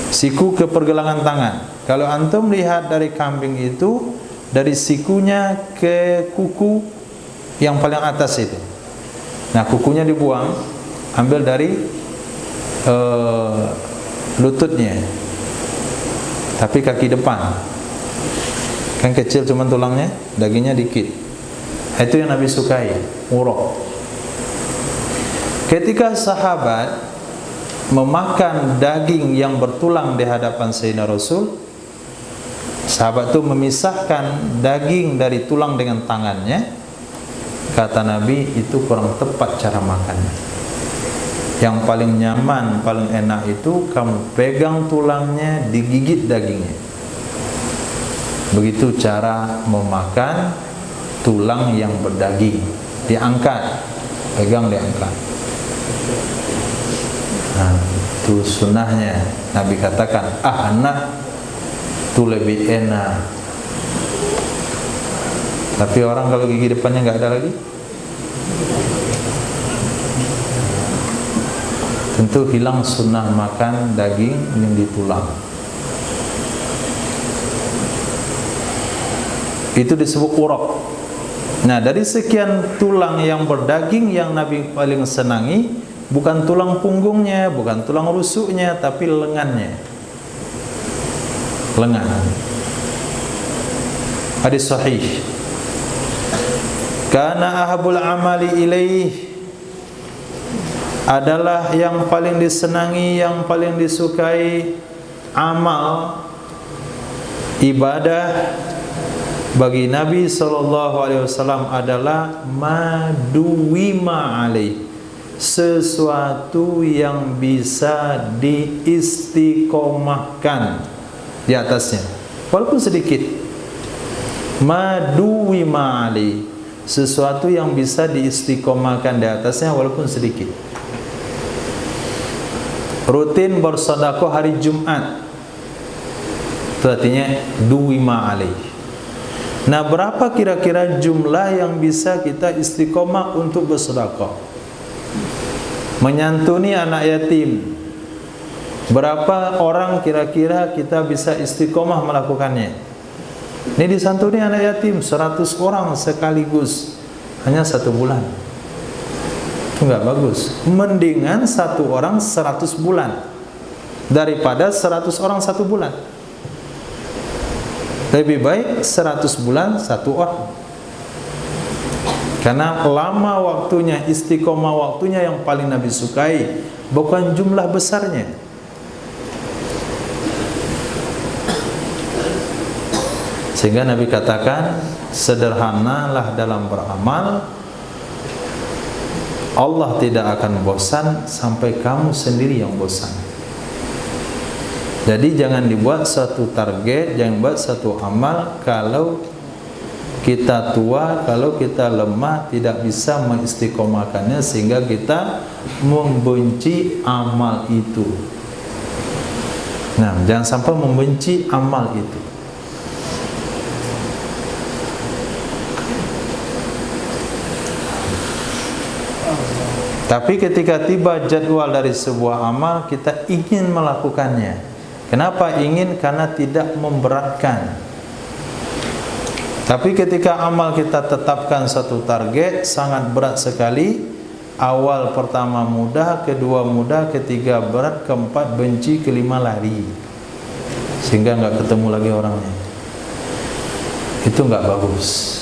Siku ke pergelangan tangan. Kalau antum lihat dari kambing itu dari sikunya ke kuku yang paling atas itu. Nah, kukunya dibuang, ambil dari lututnya. Tapi kaki depan. Kan kecil cuman tulangnya, dagingnya dikit. Itu yang Nabi sukai, uraq. Ketika sahabat memakan daging yang bertulang di hadapan Sayyidina Rasul, sahabat itu memisahkan daging dari tulang dengan tangannya. Kata Nabi, itu kurang tepat cara makannya. Yang paling nyaman, paling enak itu kamu pegang tulangnya, digigit dagingnya. Begitu cara memakan tulang yang berdaging. Diangkat, pegang, diangkat. Nah, itu sunnahnya. Nabi katakan, anak itu lebih enak. Tapi orang kalau gigi depannya nggak ada lagi, tentu hilang sunnah makan daging yang ditulang. Itu disebut uraq. Nah, dari sekian tulang yang berdaging yang Nabi paling senangi, bukan tulang punggungnya, bukan tulang rusuknya, tapi lengannya. Lengan. Hadis sahih. Kana ahabul amali ilaih, adalah yang paling disenangi, yang paling disukai amal ibadah bagi Nabi sallallahu alaihi wasallam adalah maduwima alaih, sesuatu yang bisa diistiqomahkan di atasnya walaupun sedikit. Maduwi ma'ali, sesuatu yang bisa diistiqomahkan di atasnya walaupun sedikit. Rutin bersedekah hari Jumat, itu artinya duwi ma'ali. Nah, berapa kira-kira jumlah yang bisa kita istiqomah untuk bersedekah? Menyantuni anak yatim, berapa orang kira-kira kita bisa istiqomah melakukannya? Ini disantuni anak yatim 100 orang sekaligus hanya 1 bulan. Itu enggak bagus. Mendingan 1 orang 100 bulan daripada 100 orang 1 bulan. Lebih baik 100 bulan 1 orang. Karena lama waktunya, istiqomah waktunya yang paling Nabi sukai, bukan jumlah besarnya. Sehingga Nabi katakan, sederhanalah dalam beramal, Allah tidak akan bosan sampai kamu sendiri yang bosan. Jadi jangan dibuat satu target, jangan buat satu amal kalau kita tua, kalau kita lemah, tidak bisa mengistiqomahkannya sehingga kita membenci amal itu. Nah, jangan sampai membenci amal itu. Tapi ketika tiba jadwal dari sebuah amal, kita ingin melakukannya. Kenapa ingin? Karena tidak memberatkan. Tapi ketika amal kita tetapkan satu target, sangat berat sekali. Awal pertama mudah, kedua mudah, ketiga berat, keempat benci, kelima lari. Sehingga nggak ketemu lagi orangnya. Itu nggak bagus.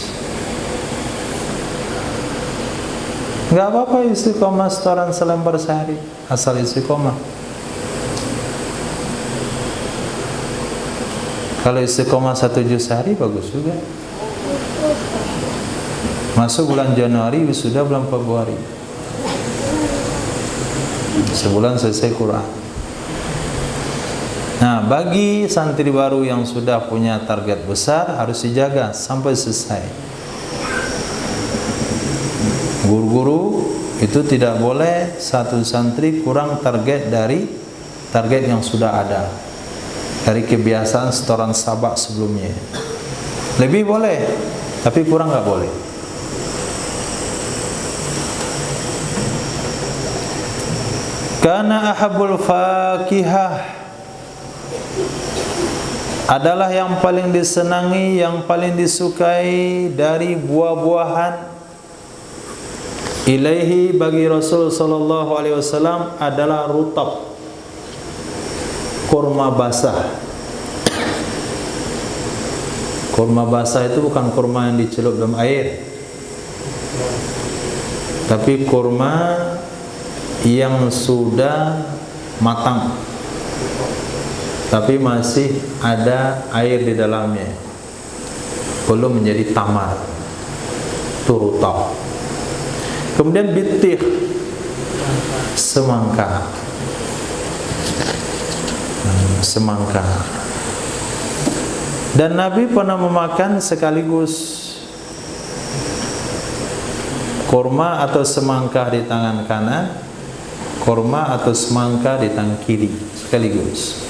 Nggak apa-apa istiqomah setoran selembar sehari, asal istiqomah. Kalau istiqomah 1 juz sehari bagus juga. Masuk bulan Januari, wisuda bulan Februari. Sebulan selesai Quran. Nah, bagi santri baru yang sudah punya target besar, harus dijaga sampai selesai. Guru-guru itu tidak boleh satu santri kurang target dari target yang sudah ada, dari kebiasaan setoran sabak sebelumnya. Lebih boleh, tapi kurang nggak boleh. Karena ahabul fakihah adalah yang paling disenangi, yang paling disukai dari buah-buahan. Ilaihi, bagi Rasul sallallahu alaihi wasallam, adalah rutab, kurma basah. Kurma basah itu bukan kurma yang dicelup dalam air, tapi kurma yang sudah matang tapi masih ada air di dalamnya, belum menjadi tamar, itu rutab. Kemudian bitih, semangka. Semangka. Dan Nabi pernah memakan sekaligus kurma atau semangka di tangan kanan, kurma atau semangka di tangan kiri sekaligus.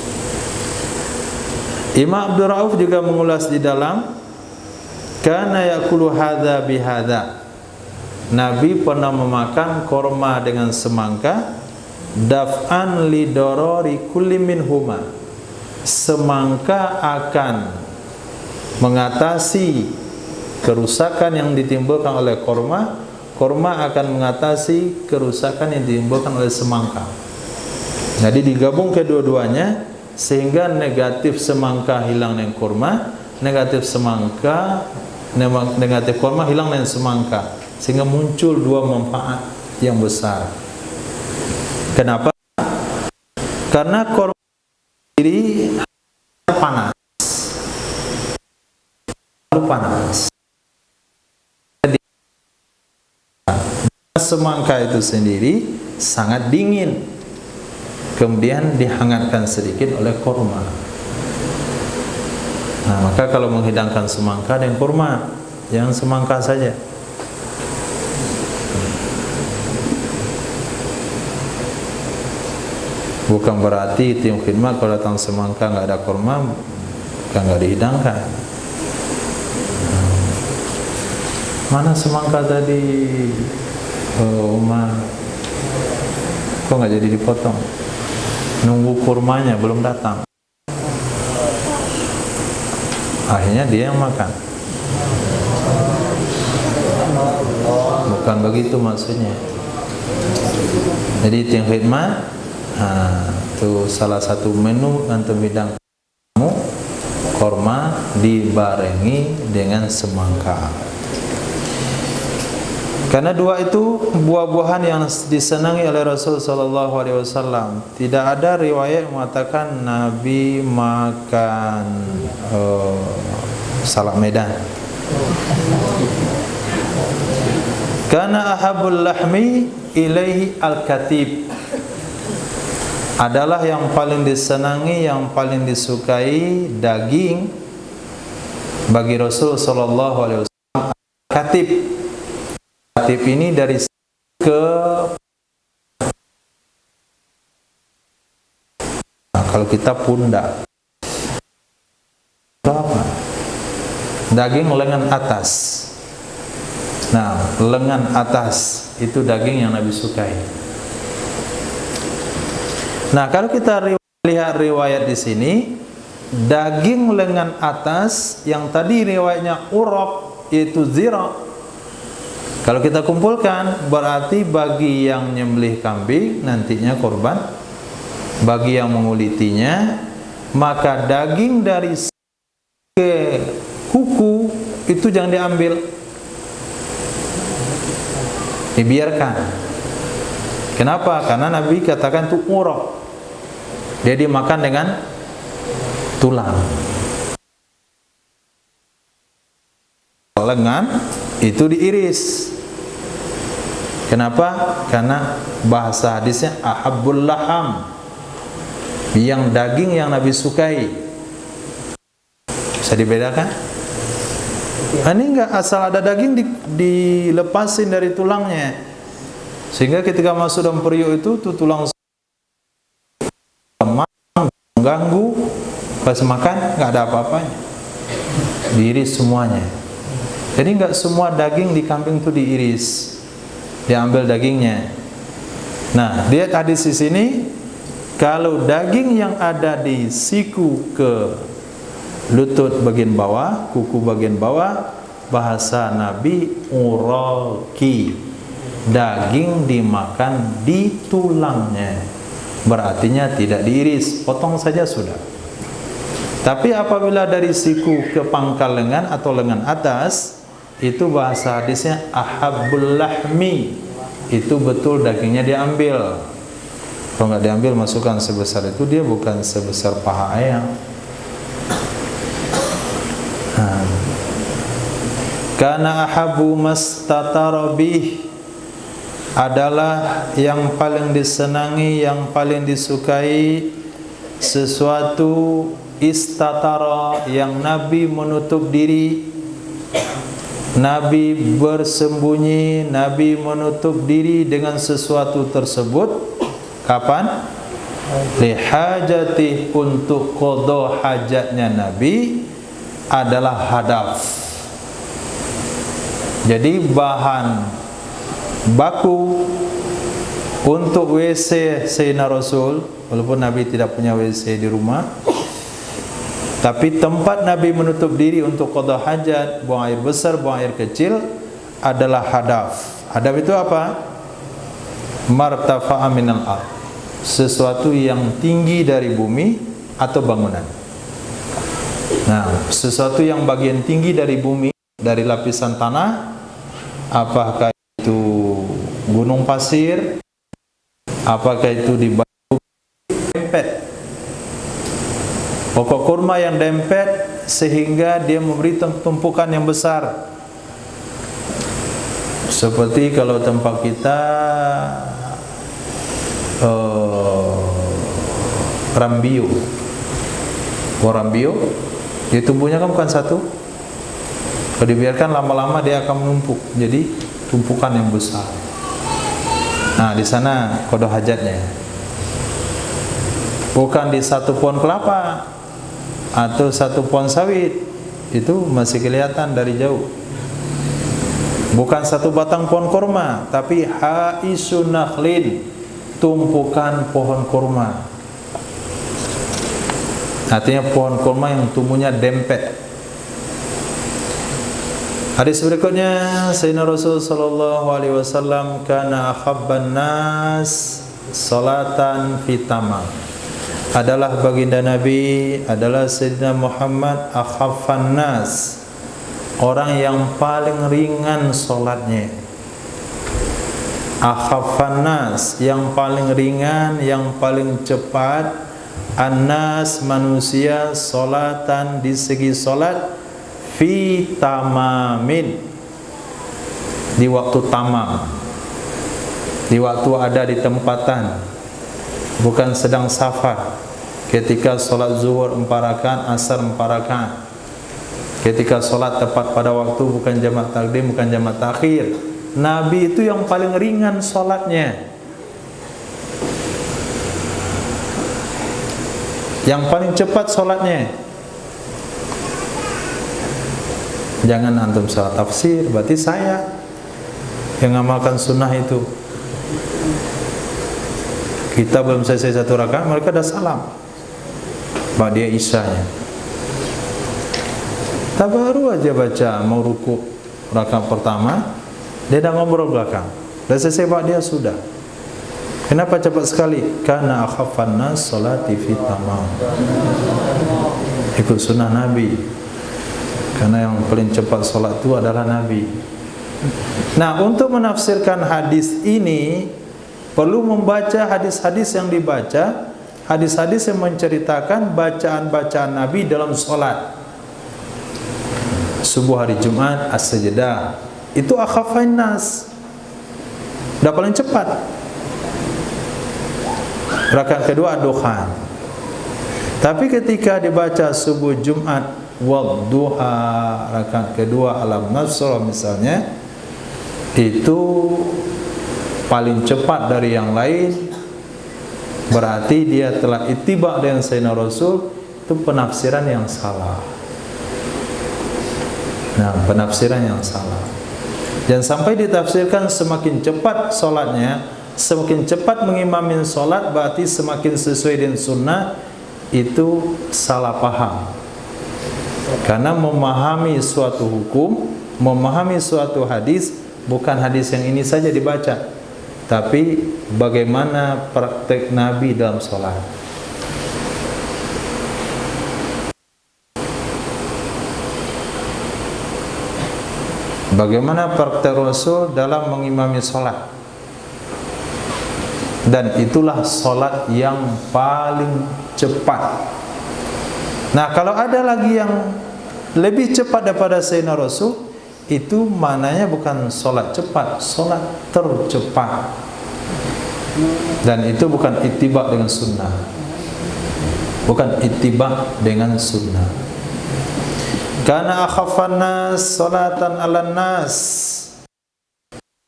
Imam Abdul Rauf juga mengulas di dalam, kana yakulu hadza bihadza. Nabi pernah memakan kurma dengan semangka, daf'an lidorori kulli minhuma. Semangka akan mengatasi kerusakan yang ditimbulkan oleh kurma, kurma akan mengatasi kerusakan yang ditimbulkan oleh semangka. Jadi digabung kedua-duanya sehingga negatif semangka hilang dengan kurma, negatif kurma hilang dengan semangka, sehingga muncul dua manfaat yang besar. Kenapa? Karena kurma sendiri panas, terlalu panas. semangka itu sendiri sangat dingin, kemudian dihangatkan sedikit oleh kurma. Nah, maka kalau menghidangkan semangka dan kurma, jangan semangka saja. Bukan berarti tim khidmat kalau datang semangka nggak ada kurma, kan nggak dihidangkan. Mana semangka tadi, Umar? Kok nggak jadi dipotong? Nunggu kurmanya belum datang. Akhirnya dia yang makan. Bukan begitu maksudnya. Jadi tim khidmat, itu salah satu menu antum hidang kamu, korma dibarengi dengan semangka. Karena dua itu buah-buahan yang disenangi oleh Rasul sallallahu alaihi wasallam. Tidak ada riwayat mengatakan Nabi makan salak medan. Karena ahabul lahmi ilaihi al-katib, adalah yang paling disenangi, yang paling disukai daging bagi Rasul sallallahu alaihi wasallam katib. Katib ini dari ke kalau kita pundak. Itu apa? Daging lengan atas. Nah, lengan atas itu daging yang Nabi sukai. Nah, kalau kita lihat riwayat di sini, daging lengan atas yang tadi riwayatnya urab yaitu zira. Kalau kita kumpulkan, berarti bagi yang nyembelih kambing nantinya korban, bagi yang mengulitinya, maka daging dari ke kuku itu jangan diambil, dibiarkan. Kenapa? Karena Nabi katakan itu urab, dia dimakan dengan tulang. Lengan itu diiris. Kenapa? Karena bahasa hadisnya ahabbul laham, yang daging yang Nabi sukai. Bisa dibedakan? Ini enggak asal ada daging dilepasin dari tulangnya, sehingga ketika masuk dalam periuk itu tuh tulang lemah, mengganggu, pas makan nggak ada apa-apanya, diiris semuanya. Jadi nggak semua daging di kambing itu diiris, diambil dagingnya. Nah, lihat hadis di sini, kalau daging yang ada di siku ke lutut bagian bawah, kuku bagian bawah, bahasa Nabi uraki, daging dimakan di tulangnya, berartinya tidak diiris, potong saja sudah. Tapi apabila dari siku ke pangkal lengan atau lengan atas, itu bahasa hadisnya ahabbul lahmi, itu betul dagingnya diambil. Kalau nggak diambil, masukkan sebesar itu, dia bukan sebesar paha ayam. Karena ahabu mastatarabih, adalah yang paling disenangi, yang paling disukai sesuatu istatara, yang Nabi menutup diri, Nabi bersembunyi, Nabi menutup diri dengan sesuatu tersebut. Kapan? Lihajatih, untuk qada hajatnya Nabi, adalah hadaf. Jadi bahan baku untuk WC Sayyidina Rasul, walaupun Nabi tidak punya WC di rumah, tapi tempat Nabi menutup diri untuk qada hajat, buang air besar, buang air kecil, adalah hadaf. Hadaf itu apa? Martafa'a minal ard, sesuatu yang tinggi dari bumi atau bangunan. Nah, sesuatu yang bagian tinggi dari bumi, dari lapisan tanah, apakah itu gunung pasir, apakah itu di batu dempet, pokok kurma yang dempet sehingga dia memberi tumpukan yang besar. Seperti kalau tempat kita rambio. Rambio, dia tumbuhnya kan bukan satu. Kalau dibiarkan lama-lama dia akan menumpuk, jadi tumpukan yang besar. Nah, di sana qada hajatnya. Bukan di satu pohon kelapa atau satu pohon sawit, itu masih kelihatan dari jauh. Bukan satu batang pohon kurma, tapi haisun nakhlin, tumpukan pohon kurma. Artinya pohon kurma yang tumbuhnya dempet. Hadis berikutnya, Sayyidina Rasul sallallahu alaihi wasallam kana akhabban nas salatan fi tamam. Adalah baginda Nabi, adalah Sayyidina Muhammad akhaffan nas, orang yang paling ringan salatnya. Akhaffan nas, yang paling ringan, yang paling cepat. An-nas, manusia, salatan, di segi salat fi tamamin, di waktu tamam, di waktu ada di tempatan, bukan sedang safar. Ketika solat zuhur 4 rakaat, asar 4 rakaat. Ketika solat tepat pada waktu, bukan jamak takdim, bukan jamak takhir. Nabi itu yang paling ringan solatnya, yang paling cepat solatnya. Jangan antum salah tafsir, berarti saya yang ngamalkan sunnah itu. Kita belum selesai 1 rakaat, mereka dah salam. Ba'da isyanya. Tak baru aja baca mau ruku rakaat pertama, dia dah ngobrol belakang. Dah selesai ba'da sudah. Kenapa cepat sekali? Karena akhaffan nas salati fi tamam. Ikut sunnah Nabi. Karena yang paling cepat solat itu adalah Nabi. Nah, untuk menafsirkan hadis ini perlu membaca hadis-hadis yang dibaca, hadis-hadis yang menceritakan bacaan-bacaan Nabi dalam solat. Subuh hari Jumat as-sajdah, itu akhafain nas, dah paling cepat. Rakaat kedua ad-dukhan. Tapi ketika dibaca subuh Jumat wadduha, rakaat kedua alam nasr misalnya, itu paling cepat dari yang lain, berarti dia telah ittiba dengan Sayyidina Rasul. Itu penafsiran yang salah. Nah, penafsiran yang salah. Dan sampai ditafsirkan semakin cepat solatnya, semakin cepat mengimamin solat, berarti semakin sesuai dengan sunnah. Itu salah paham. Karena memahami suatu hukum, memahami suatu hadis, bukan hadis yang ini saja dibaca, tapi bagaimana praktek Nabi dalam sholat. Bagaimana praktek Rasul dalam mengimami sholat. Dan itulah sholat yang paling cepat. Nah, kalau ada lagi yang lebih cepat daripada Sayyidina Rasul, itu maknanya bukan solat cepat, solat tercepat. Dan itu bukan ittiba dengan sunnah, bukan ittiba dengan sunnah. Karena akhaffan nas salatan ala nas,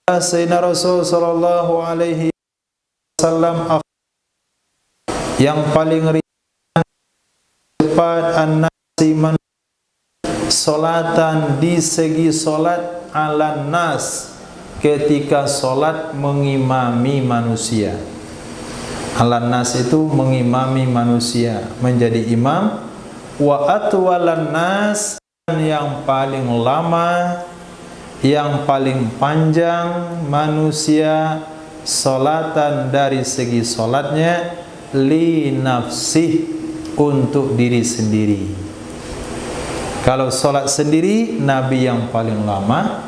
Sayyidina Rasul sallallahu alaihi wasallam yang paling ringan cepat an-nasi solatan, di segi solat ala nas, ketika solat mengimami manusia. Ala nas itu mengimami manusia, menjadi imam. Wa atwalan nas, yang paling lama, yang paling panjang manusia solatan dari segi solatnya, li nafsih, untuk diri sendiri. Kalau solat sendiri, Nabi yang paling lama.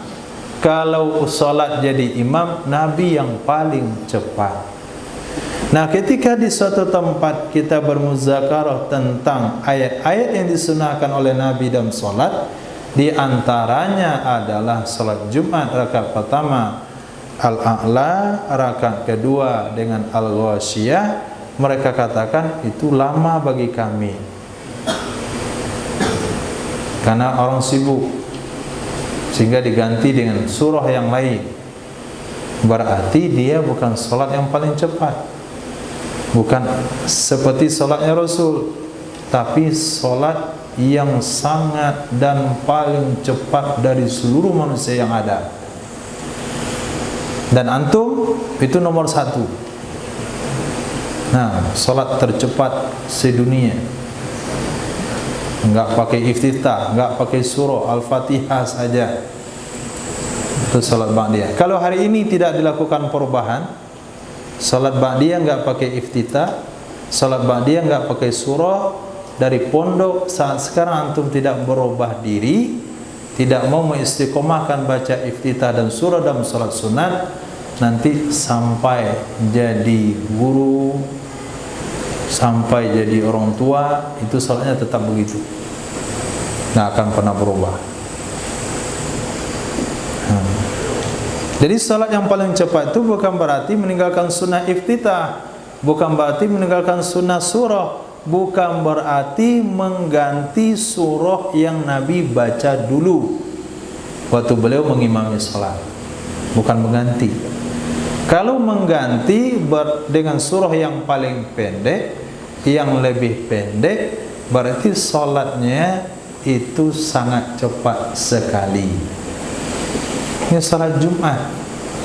Kalau solat jadi imam, Nabi yang paling cepat. Nah, ketika di suatu tempat kita bermuzakarah tentang ayat-ayat yang disunahkan oleh Nabi dalam solat, Di antaranya adalah salat Jumat rakaat pertama Al-A'la, rakaat kedua dengan Al-Ghasyiyah. Mereka katakan itu lama bagi kami karena orang sibuk, sehingga diganti dengan surah yang lain. Berarti dia bukan salat yang paling cepat, bukan seperti salatnya Rasul, tapi salat yang sangat dan paling cepat dari seluruh manusia yang ada. Dan antum itu nomor 1. Nah, salat tercepat sedunia, enggak pakai iftitah, enggak pakai surah Al-Fatihah saja, itu salat ba'diyah. Kalau hari ini tidak dilakukan perubahan, salat ba'diyah enggak pakai iftitah, salat ba'diyah enggak pakai surah, dari pondok saat sekarang antum tidak berubah diri, tidak mau mengistiqomahkan baca iftitah dan surah dalam salat sunat, nanti sampai jadi guru, sampai jadi orang tua, itu salatnya tetap begitu, nggak akan pernah berubah. Jadi salat yang paling cepat itu bukan berarti meninggalkan sunnah iftitah, bukan berarti meninggalkan sunnah surah, bukan berarti mengganti surah yang Nabi baca dulu waktu beliau mengimami salat, bukan mengganti. Kalau mengganti dengan surah yang paling pendek, yang lebih pendek, berarti salatnya itu sangat cepat sekali. Ini salat Jumat.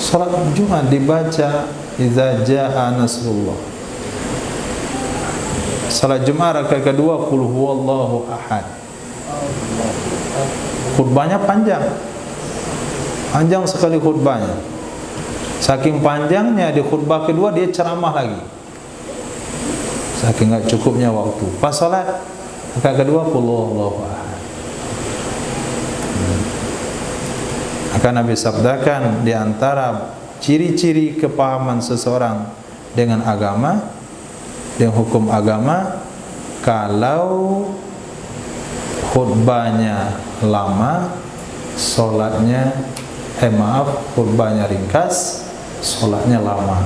Salat Jumat dibaca idza jaa nasrullah. Salat Jumat rakaat kedua qul huwallahu ahad. Khutbahnya panjang. Panjang sekali khutbahnya. Saking panjangnya di khutbah kedua dia ceramah lagi. Saking enggak cukupnya waktu. Pas salat rakaat kedua qul huwallahu ahad. Akan Nabi sabdakan di antara ciri-ciri kepahaman seseorang dengan agama, dengan hukum agama, kalau khutbahnya lama, solatnya khutbahnya ringkas, solatnya lama.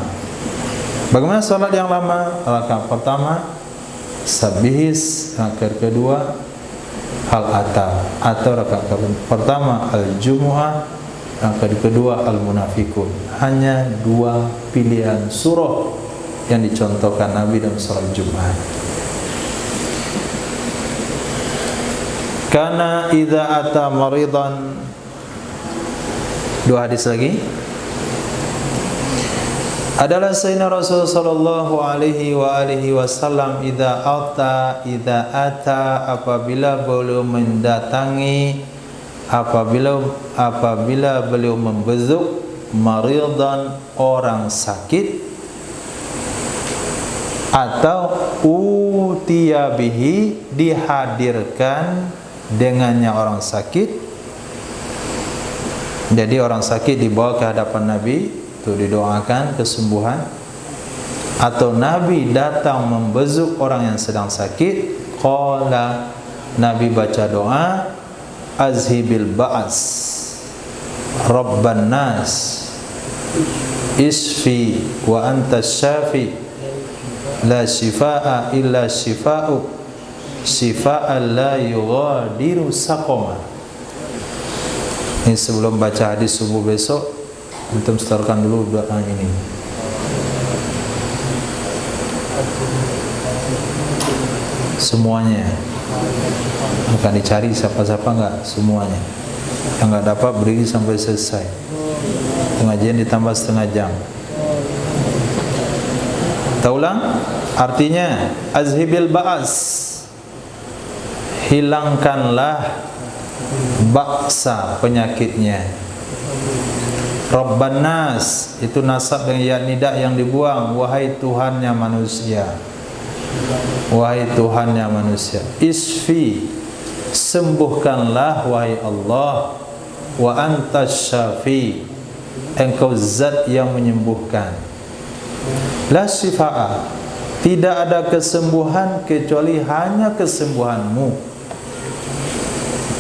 Bagaimana solat yang lama? Rakaat pertama Sabihis, rakaat kedua Al-Ata, atau rakaat pertama Al-Jumu'ah, rakaat kedua Al-Munafikun. Hanya 2 pilihan surah yang dicontohkan Nabi dalam salat Jumat. Karena idza ata maridan, 2 hadis lagi. Adalah Sayyidina Rasul sallallahu alaihi wasallam idza ata apabila beliau mendatangi, apabila beliau membezuk maridan, orang sakit, atau utiya bihi, dihadirkan dengannya orang sakit. Jadi orang sakit dibawa ke hadapan Nabi, itu didoakan kesembuhan. Atau Nabi datang membezuk orang yang sedang sakit, qala, Nabi baca doa, azhibil ba'as rabban nas isfi wa anta syafi la shifaa illa shifa'uk shifa'an la yughadiru saqama. Ini sebelum baca hadis subuh besok, antum setorkan dulu doa ini. Semuanya akan dicari, siapa-siapa enggak, semuanya. Yang enggak dapat berdiri sampai selesai. Pengajian ditambah setengah jam. Kita ulang, artinya azhibil ba'as, hilangkanlah baksa, penyakitnya. Rabban nas, itu nasab dengan ya nida yang dibuang, wahai Tuhannya manusia. Wahai Tuhannya manusia. Isfi, sembuhkanlah wahai Allah. Wa antas syafi, engkau zat yang menyembuhkan. La syifaa, tidak ada kesembuhan kecuali hanya kesembuhanmu.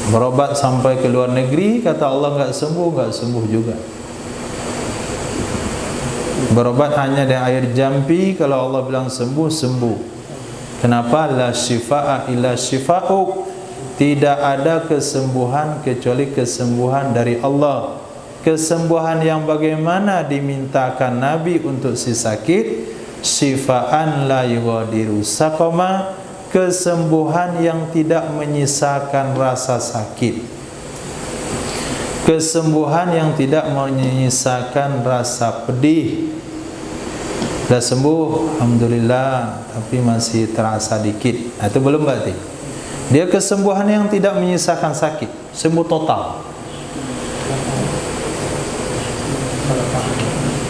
Berobat sampai ke luar negeri, kata Allah enggak sembuh juga. Berobat hanya dengan air jampi, kalau Allah bilang sembuh. Kenapa? La syifaa illa syifa'uk. Tidak ada kesembuhan kecuali kesembuhan dari Allah. Kesembuhan yang bagaimana dimintakan Nabi untuk si sakit, syifaan la yughadiru saqama, kesembuhan yang tidak menyisakan rasa sakit, kesembuhan yang tidak menyisakan rasa pedih. Dah sembuh, alhamdulillah, tapi masih terasa dikit. Itu belum berarti. Dia kesembuhan yang tidak menyisakan sakit, sembuh total.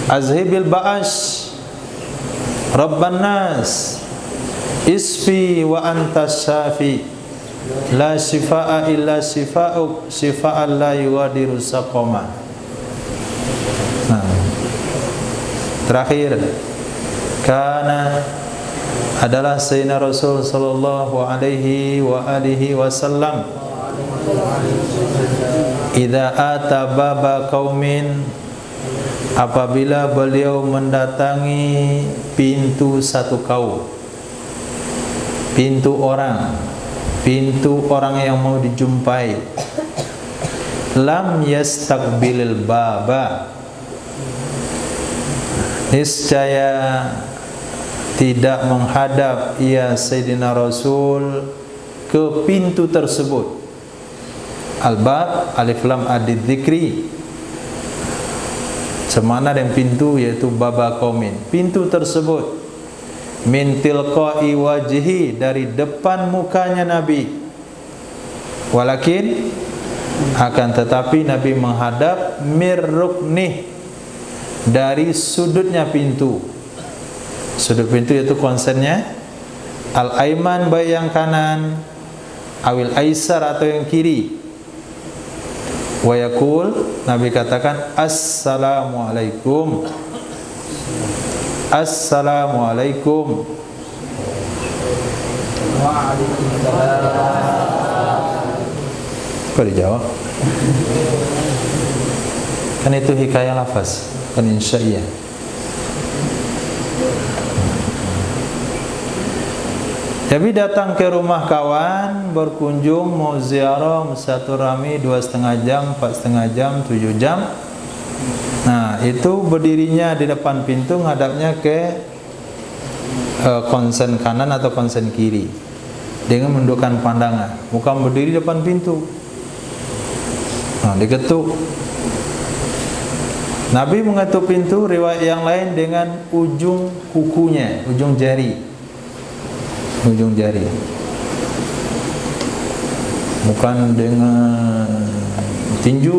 Azhibil ba'ash Rabban nas isfi wa anta syafi la shifaa illa shifa'uk shifa'an la yughadiru saqama. Nah, terakhir, karena adalah Sayyidina Rasul sallallahu alaihi wa alihi wasallam idza ata baba qaumin, apabila beliau mendatangi pintu satu kaum, pintu orang yang mau dijumpai, lam yastaqbilil baba, niscaya tidak menghadap ia Sayyidina Rasul ke pintu tersebut. Al-bab alif lam adid dzikri, semana dengan pintu, yaitu baba qaumin. Pintu tersebut min tilqa'i wajhi, dari depan mukanya Nabi. Walakin, akan tetapi Nabi menghadap mir ruknih, dari sudutnya pintu. Sudut pintu itu konsennya al-aiman, baik yang kanan, awil aisar atau yang kiri. Wa yaqul, Nabi katakan assalamualaikum, assalamualaikum. Kok dijawab? Kan itu hikayah lafaz, kan insya'iyah. Tapi datang ke rumah kawan, berkunjung, mau ziarah, silaturahmi 2,5 jam, 4,5 jam, 7 jam. Nah, itu berdirinya di depan pintu, ngadapnya ke konsen kanan atau konsen kiri, dengan menundukkan pandangan, bukan berdiri depan pintu. Nah, diketuk. Nabi mengetuk pintu, riwayat yang lain dengan ujung kukunya, ujung jari, bukan dengan tinju.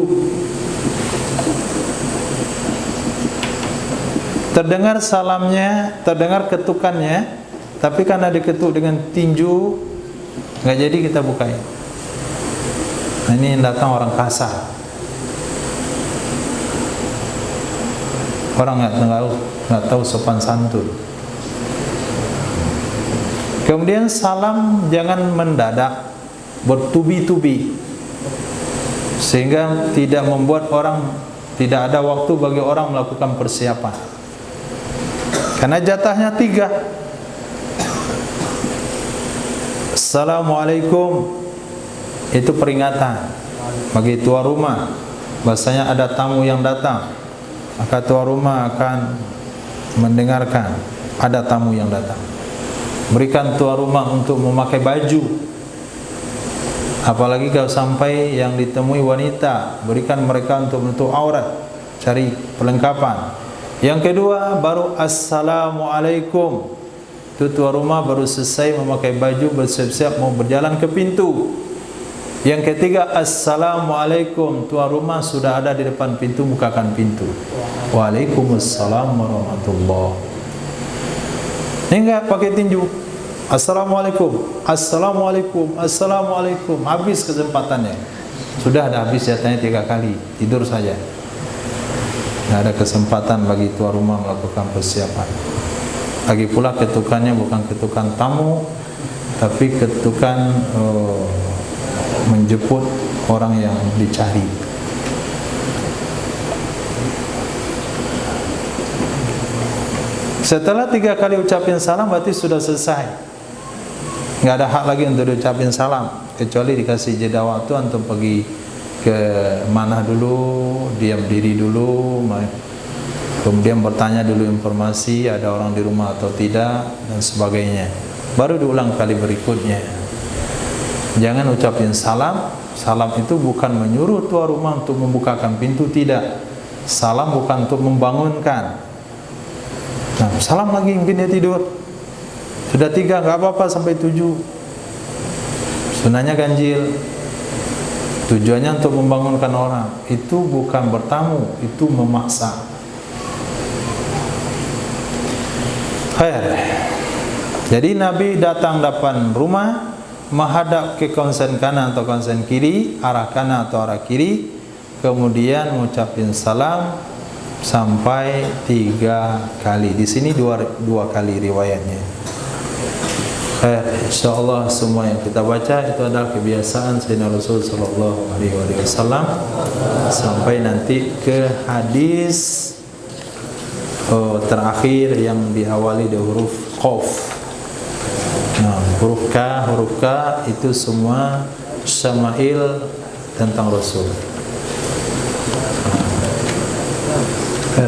Terdengar salamnya, terdengar ketukannya, tapi karena diketuk dengan tinju, nggak jadi kita bukain. Nah, ini yang datang orang kasar, orang nggak tahu sopan santun. Kemudian salam jangan mendadak, bertubi-tubi, sehingga tidak membuat orang, tidak ada waktu bagi orang melakukan persiapan. Karena jatahnya 3. Assalamualaikum, itu peringatan bagi tuan rumah, bahasanya ada tamu yang datang, maka tuan rumah akan mendengarkan ada tamu yang datang. Berikan tuan rumah untuk memakai baju, apalagi kalau sampai yang ditemui wanita, berikan mereka untuk menutup aurat, cari perlengkapan. Yang kedua, baru assalamualaikum, itu tuan rumah baru selesai memakai baju, bersiap-siap mau berjalan ke pintu. Yang ketiga, assalamualaikum, tuan rumah sudah ada di depan pintu, bukakan pintu. Waalaikumsalam warahmatullahi. Ini enggak pakai tinju. Assalamualaikum, assalamualaikum, assalamualaikum. Habis kesempatannya. Sudah ada habis jatahnya 3 kali. Tidur saja. Tidak ada kesempatan bagi tuan rumah melakukan persiapan. Lagi pula ketukannya bukan ketukan tamu, tapi ketukan menjemput orang yang dicari. Setelah 3 kali ucapin salam berarti sudah selesai. Nggak ada hak lagi untuk diucapin salam, kecuali dikasih jeda waktu antum pergi ke mana dulu, diam diri dulu, kemudian bertanya dulu informasi ada orang di rumah atau tidak dan sebagainya. Baru diulang kali berikutnya. Jangan ucapin salam. Salam itu bukan menyuruh tuan rumah untuk membukakan pintu, tidak. Salam bukan untuk membangunkan. Nah, salam lagi mungkin dia tidur. Sudah 3, nggak apa-apa sampai 7. Sunahnya ganjil. Tujuannya untuk membangunkan orang. Itu bukan bertamu, itu memaksa. Khair. Jadi Nabi datang depan rumah, menghadap ke konsen kanan atau konsen kiri, arah kanan atau arah kiri, kemudian mengucapkan salam sampai 3 kali. Di sini dua kali riwayatnya. Insyaallah semua yang kita baca itu adalah kebiasaan Sayyidina Rasul sallallahu alaihi wasallam sampai nanti ke hadis terakhir yang diawali dengan huruf Qaf. Nah, huruf K itu semua syama'il tentang Rasul.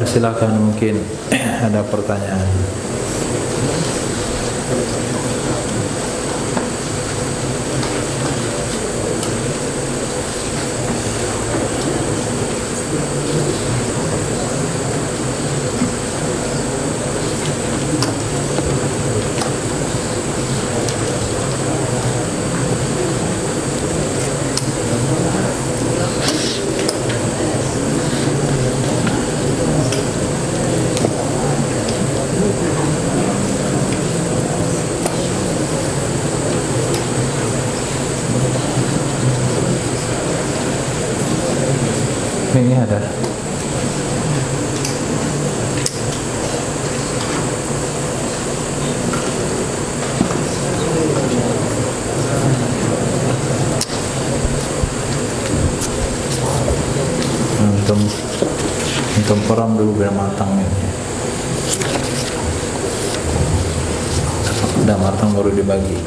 Silakan, mungkin ada pertanyaan. Ini ada. Antum peram dulu biar matang ini. Udah matang baru dibagi.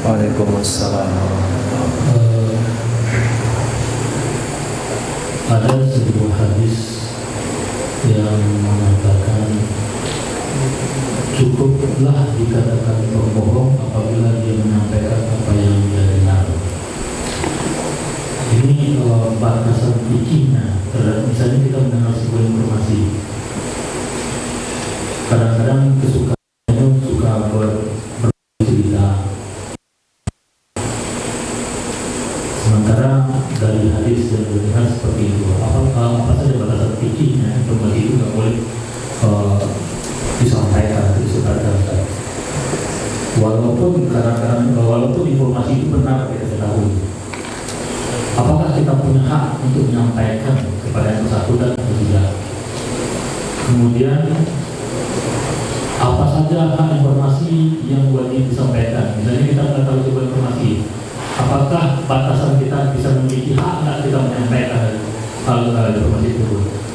Waalaikumsalam. Ada sebuah hadis yang mengatakan cukuplah dikatakan pembohong apabila dia menyampaikan apa yang dia dengar. Ini batasan fikihnya terhadap misalnya kita mendengar sebuah informasi. Kadang-kadang kesukaannya suka bercerita. Sementara dari hadis yang dengar seperti itu, apa saja batasan fikihnya informasi itu nggak boleh disampaikan, disebarkan. Walaupun kadang-kadang walaupun informasi itu benar kita ketahui, apakah kita punya hak untuk menyampaikan kepada yang bersangkutan atau tidak? Kemudian apa saja hak informasi yang wajib disampaikan? Misalnya kita mengetahui sebuah informasi, apakah batasan kita bisa memiliki hak nggak kita menyampaikan hal informasi itu?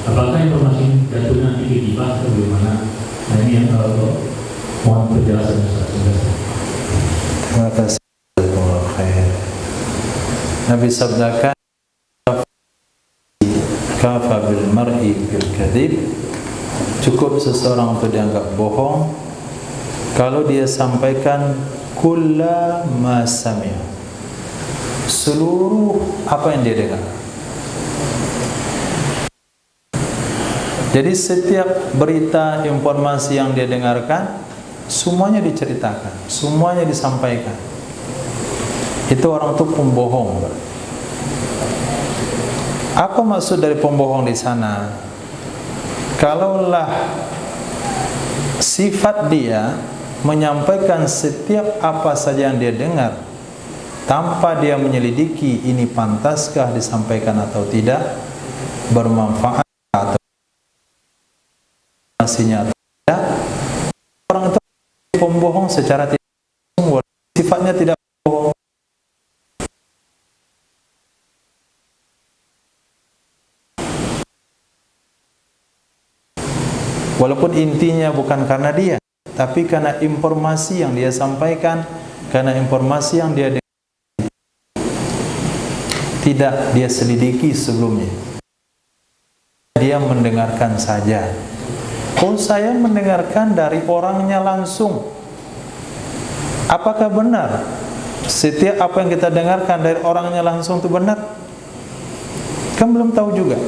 Apakah informasi jatuhnya nanti dibahas atau bagaimana? Nah ini yang mohon penjelasan Ustaz. Terima kasih. Nabi sabdakan kafa bil mar'i bil kadhib, cukup seseorang untuk dianggap bohong kalau dia sampaikan kulla ma sami'a, seluruh apa yang dia dengar. Jadi setiap berita, informasi yang dia dengarkan, semuanya diceritakan, semuanya disampaikan. Itu orang itu pembohong. Apa maksud dari pembohong di sana? Kalaulah sifat dia menyampaikan setiap apa saja yang dia dengar tanpa dia menyelidiki ini pantaskah disampaikan atau tidak, bermanfaat atau informasinya atau tidak, orang itu pembohong secara tidak langsung, sifatnya tidak bohong. Walaupun intinya bukan karena dia, tapi karena informasi yang dia sampaikan, karena informasi yang dia dengar, tidak dia selidiki sebelumnya. Dia mendengarkan saja. Oh, saya mendengarkan dari orangnya langsung. Apakah benar setiap apa yang kita dengarkan dari orangnya langsung itu benar? Kan belum tahu juga.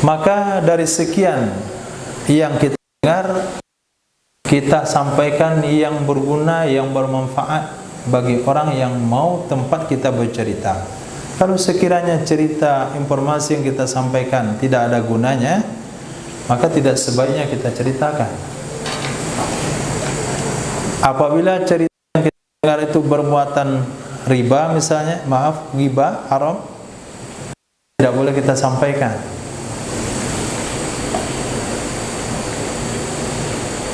Maka dari sekian yang kita dengar, kita sampaikan yang berguna, yang bermanfaat bagi orang yang mau tempat kita bercerita. Kalau sekiranya cerita, informasi yang kita sampaikan tidak ada gunanya, maka tidak sebaiknya kita ceritakan. Apabila cerita yang kita dengar itu bermuatan riba misalnya, maaf, ghibah, haram, tidak boleh kita sampaikan.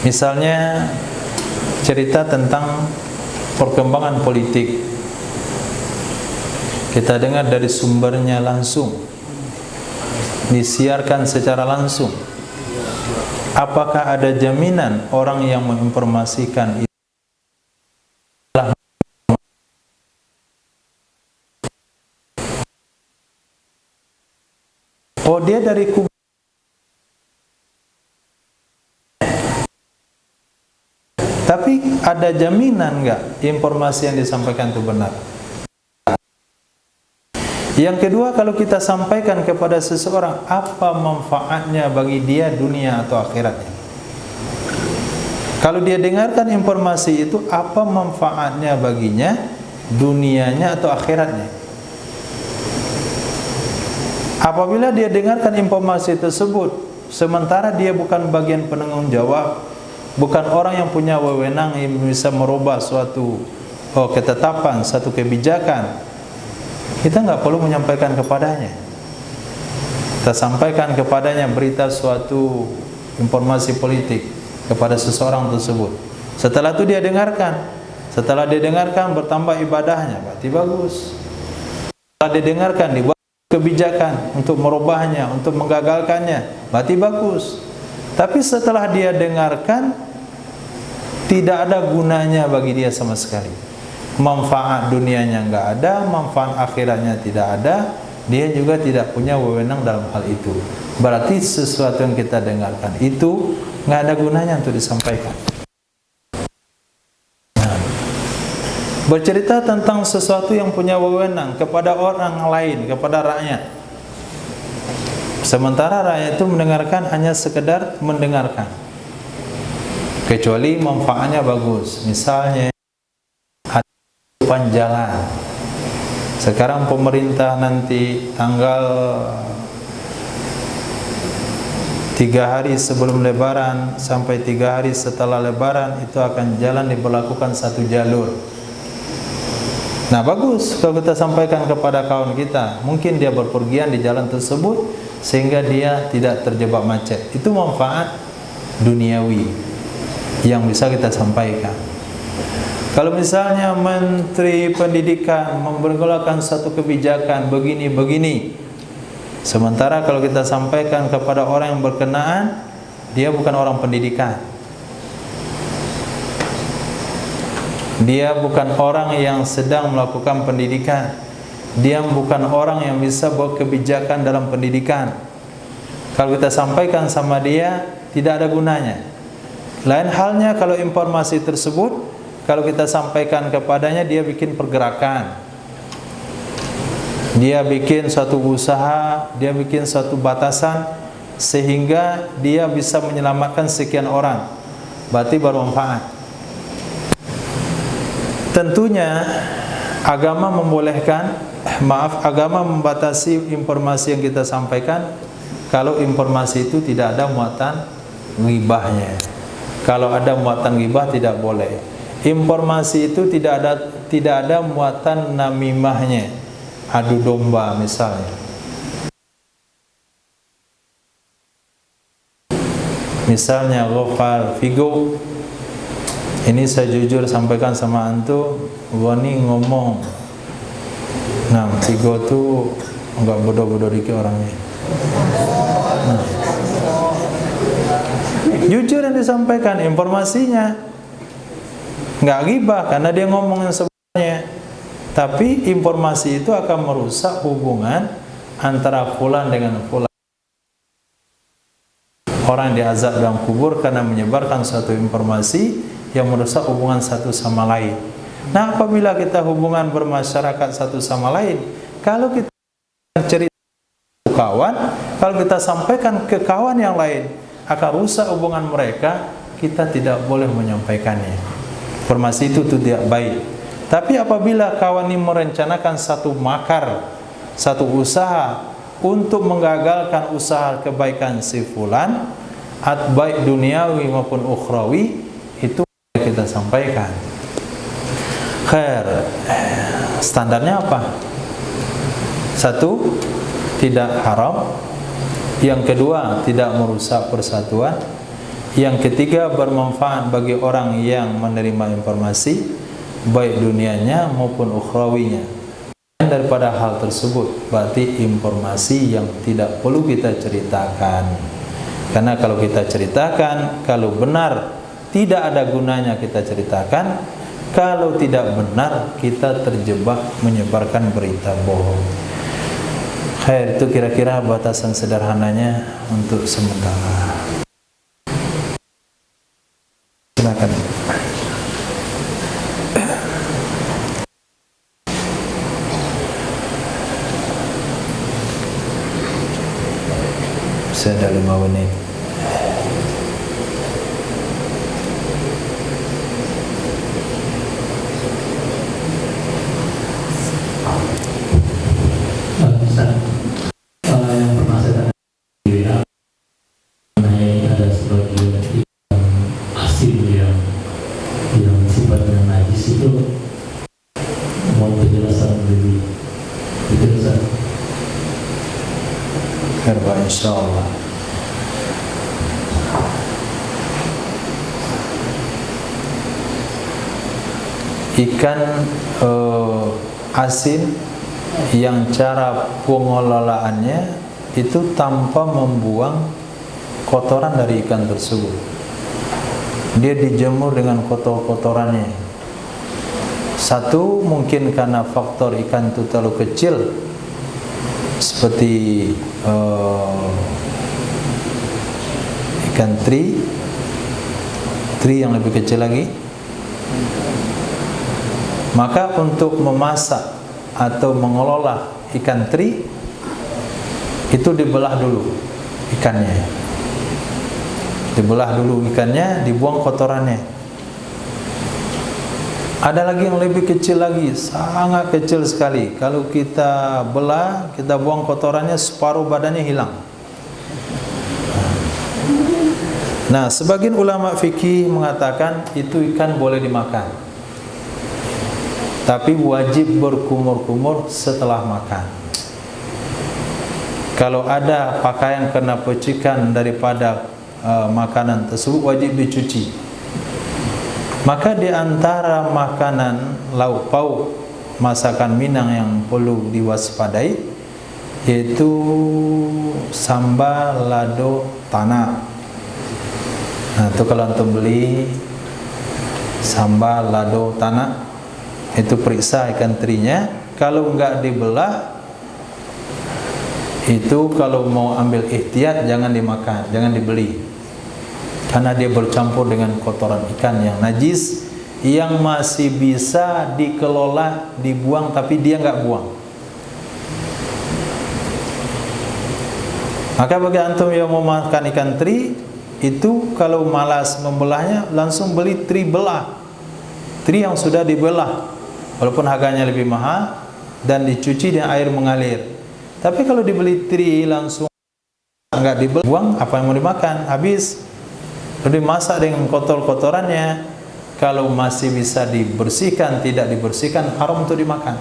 Misalnya cerita tentang perkembangan politik, kita dengar dari sumbernya langsung, disiarkan secara langsung. Apakah ada jaminan orang yang menginformasikan itu oh dia dari kubu, tapi ada jaminan enggak informasi yang disampaikan itu benar? Yang kedua, kalau kita sampaikan kepada seseorang, apa manfaatnya bagi dia dunia atau akhiratnya? Kalau dia dengarkan informasi itu, apa manfaatnya baginya dunianya atau akhiratnya? Apabila dia dengarkan informasi tersebut, sementara dia bukan bagian penanggung jawab, bukan orang yang punya wewenang yang bisa merubah suatu ketetapan, satu kebijakan, kita nggak perlu menyampaikan kepadanya. Kita sampaikan kepadanya berita suatu informasi politik kepada seseorang tersebut. Setelah itu dia dengarkan. Setelah dia dengarkan bertambah ibadahnya, berarti bagus. Setelah dia dengarkan dibuat kebijakan untuk merubahnya, untuk menggagalkannya, berarti bagus. Tapi setelah dia dengarkan, tidak ada gunanya bagi dia sama sekali. Manfaat dunianya enggak ada, manfaat akhiratnya tidak ada, dia juga tidak punya wewenang dalam hal itu. Berarti sesuatu yang kita dengarkan itu enggak ada gunanya untuk disampaikan. Nah, bercerita tentang sesuatu yang punya wewenang kepada orang lain, kepada rakyat, sementara rakyat itu mendengarkan hanya sekedar mendengarkan, kecuali manfaatnya bagus. Misalnya jalan. Sekarang pemerintah nanti tanggal 3 hari sebelum Lebaran sampai 3 hari setelah Lebaran itu akan jalan diberlakukan satu jalur. Nah, bagus kalau kita sampaikan kepada kawan kita, mungkin dia berpergian di jalan tersebut sehingga dia tidak terjebak macet. Itu manfaat duniawi yang bisa kita sampaikan. Kalau misalnya Menteri Pendidikan memperkenalkan satu kebijakan begini-begini, sementara kalau kita sampaikan kepada orang yang berkenaan, dia bukan orang pendidikan, dia bukan orang yang sedang melakukan pendidikan, dia bukan orang yang bisa buat kebijakan dalam pendidikan. Kalau kita sampaikan sama dia, tidak ada gunanya. Lain halnya kalau informasi tersebut, kalau kita sampaikan kepadanya, dia bikin pergerakan, dia bikin suatu usaha, dia bikin suatu batasan sehingga dia bisa menyelamatkan sekian orang, berarti bermanfaat. Tentunya agama membolehkan, agama membatasi informasi yang kita sampaikan kalau informasi itu tidak ada muatan ghibahnya. Kalau ada muatan ghibah tidak boleh. Informasi itu tidak ada muatan namimahnya, adu domba misalnya. Misalnya Gofar, Vigo, ini saya jujur sampaikan sama antum, gua nih ngomong, nah Vigo tuh enggak bodoh-bodoh dikit orangnya. Nah, jujur yang disampaikan informasinya, nggak ghibah karena dia ngomong yang sebenarnya. Tapi informasi itu akan merusak hubungan antara fulan dengan fulan. Orang diazab dalam kubur karena menyebarkan suatu informasi yang merusak hubungan satu sama lain. Nah, apabila kita hubungan bermasyarakat satu sama lain, kalau kita cerita kawan, kalau kita sampaikan ke kawan yang lain, akan rusak hubungan mereka, kita tidak boleh menyampaikannya. Informasi itu tidak baik. Tapi apabila kawan ini merencanakan satu makar, satu usaha untuk menggagalkan usaha kebaikan si fulan, baik duniawi maupun ukhrawi, itu kita sampaikan. Khair. Standarnya apa? Satu, tidak haram. Yang kedua, tidak merusak persatuan. Yang ketiga, bermanfaat bagi orang yang menerima informasi, baik dunianya maupun ukhrawinya. Daripada hal tersebut, berarti informasi yang tidak perlu kita ceritakan. Karena kalau kita ceritakan, kalau benar tidak ada gunanya kita ceritakan. Kalau tidak benar, kita terjebak menyebarkan berita bohong. Khair, itu kira-kira batasan sederhananya untuk sementara. Silakan. Saya ada 5 menit. Yang pernah saya tanya mengenai ada sebagian ikan asin yang sifatnya najis itu, mau penjelasan lebih detail. Herba insyaallah. Ikan asin yang cara pengelolaannya itu tanpa membuang kotoran dari ikan tersebut. Dia dijemur dengan kotor-kotorannya. Satu, mungkin karena faktor ikan itu terlalu kecil, seperti ikan teri yang lebih kecil lagi. Maka untuk memasak atau mengelola ikan teri itu dibelah dulu ikannya, dibuang kotorannya. Ada lagi yang lebih kecil lagi, sangat kecil sekali. Kalau kita belah, kita buang kotorannya, separuh badannya hilang. Nah, sebagian ulama fikih mengatakan itu ikan boleh dimakan, tapi wajib berkumur-kumur setelah makan. Kalau ada pakaian kena percikan daripada makanan tersebut, wajib dicuci. Maka di antara makanan lauk pauk masakan Minang yang perlu diwaspadai yaitu sambal lado tanah. Nah, itu kalau antum beli sambal lado tanah, itu periksa ikan terinya. Kalau enggak dibelah, itu kalau mau ambil ihtiyat jangan dimakan, jangan dibeli, karena dia bercampur dengan kotoran ikan yang najis, yang masih bisa dikelola, dibuang, tapi dia enggak buang. Maka bagi antum yang mau makan ikan teri, itu kalau malas membelahnya, langsung beli teri belah, teri yang sudah dibelah, walaupun harganya lebih mahal, dan dicuci dengan air mengalir. Tapi kalau dibeli teri langsung enggak dibelah, buang, apa yang mau dimakan? Habis. dimasak dengan kotor-kotorannya, kalau masih bisa dibersihkan, tidak dibersihkan, haram untuk dimakan.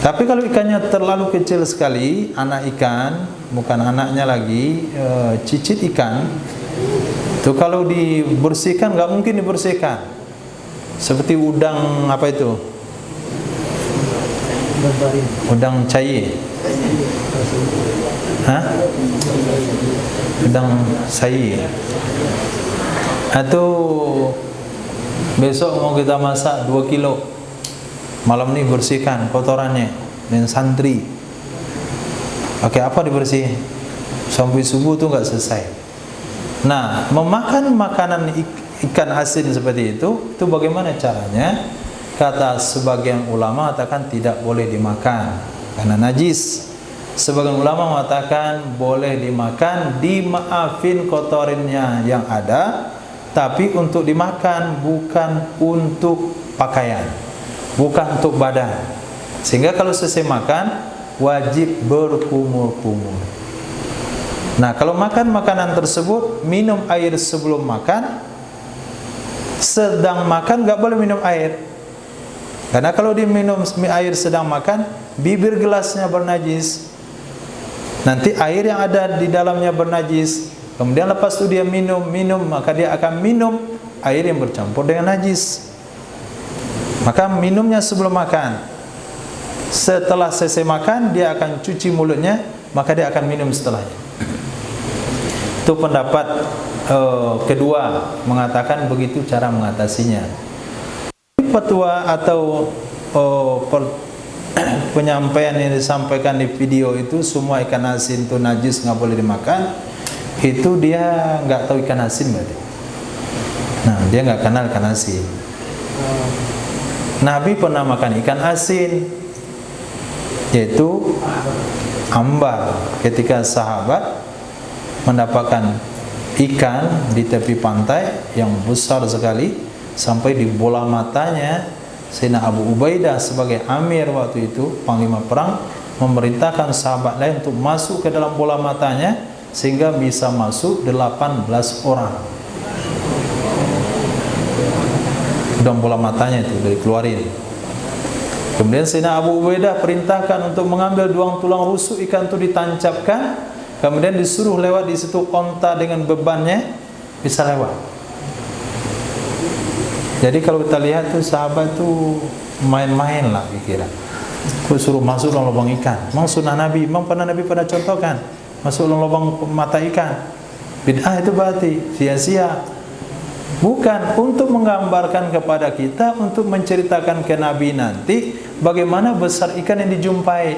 Tapi kalau ikannya terlalu kecil sekali, anak ikan, bukan anaknya lagi, cicit ikan, itu kalau dibersihkan nggak mungkin dibersihkan. Seperti udang apa itu? Udang cair. Hah? Udang cair. Atau besok mau kita masak 2 kilo, malam ini bersihkan kotorannya dengan santri. Oke, apa dibersih? Sampai subuh tuh nggak selesai. Nah, memakan makanan ikan asin seperti itu bagaimana caranya? Kata sebagian ulama mengatakan tidak boleh dimakan karena najis. Sebagian ulama mengatakan boleh dimakan, dimaafin kotorannya yang ada, tapi untuk dimakan, bukan untuk pakaian, bukan untuk badan. Sehingga kalau selesai makan wajib berkumur-kumur. Nah, kalau makan makanan tersebut, minum air sebelum makan. Sedang makan nggak boleh minum air, karena kalau diminum air sedang makan, bibir gelasnya bernajis, nanti air yang ada di dalamnya bernajis. Kemudian lepas itu dia minum, maka dia akan minum air yang bercampur dengan najis. Maka minumnya sebelum makan. Setelah selesai makan, dia akan cuci mulutnya, maka dia akan minum setelahnya. Itu pendapat kedua, mengatakan begitu cara mengatasinya. Fatwa atau penyampaian yang disampaikan di video itu, semua ikan asin itu najis, nggak boleh dimakan, itu dia nggak tahu ikan asin berarti. Nah, dia nggak kenal ikan asin. Nabi pernah makan ikan asin, yaitu ambar, ketika sahabat mendapatkan ikan di tepi pantai yang besar sekali sampai di bola matanya. Sayyidina Abu Ubaidah sebagai amir waktu itu, panglima perang, memerintahkan sahabat lain untuk masuk ke dalam bola matanya sehingga bisa masuk 18 orang. Dalam bola matanya itu dikeluarin. Kemudian Sayyidina Abu Ubaidah perintahkan untuk mengambil tulang rusuk ikan itu, ditancapkan, kemudian disuruh lewat di situ onta dengan bebannya bisa lewat. Jadi kalau kita lihat tuh sahabat tuh main-main lah pikiran. Kau suruh masuk dalam lubang ikan. Memang sunnah Nabi, memang pernah Nabi pada contohkan masuk dalam lubang mata ikan. Bid'ah itu berarti sia-sia. Bukan untuk menggambarkan kepada kita, untuk menceritakan ke Nabi nanti bagaimana besar ikan yang dijumpai.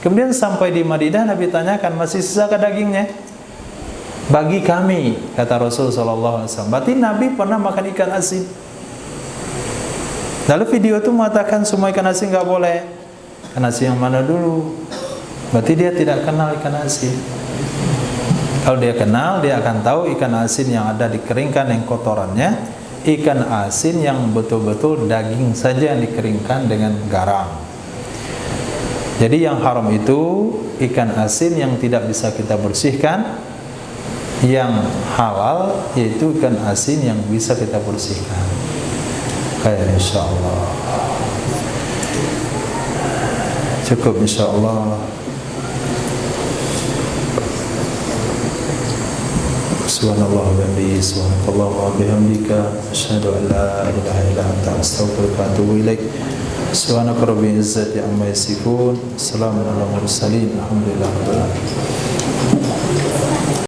Kemudian sampai di Madinah, Nabi tanyakan, masih sisakah dagingnya? Bagi kami, kata Rasul sallallahu alaihi wasallam. Berarti Nabi pernah makan ikan asin. Lalu video itu mengatakan semua ikan asin nggak boleh. Ikan asin yang mana dulu? Berarti dia tidak kenal ikan asin. Kalau dia kenal, dia akan tahu ikan asin yang ada dikeringkan yang kotorannya, ikan asin yang betul-betul daging saja yang dikeringkan dengan garam. Jadi yang haram itu ikan asin yang tidak bisa kita bersihkan. Yang halal yaitu ikan asin yang bisa kita bersihkan. Kayak insyaallah. Cukup insyaallah. Subhanallah wa bihamdihi, subhanallah wa bihamdika, asyhadu an la ilaha illa anta, astaghfiruka wa atubu ilaik. Subhanaka rabbil izzati amma yasifun, salamun alal mursalin, alhamdulillah rabbil alamin.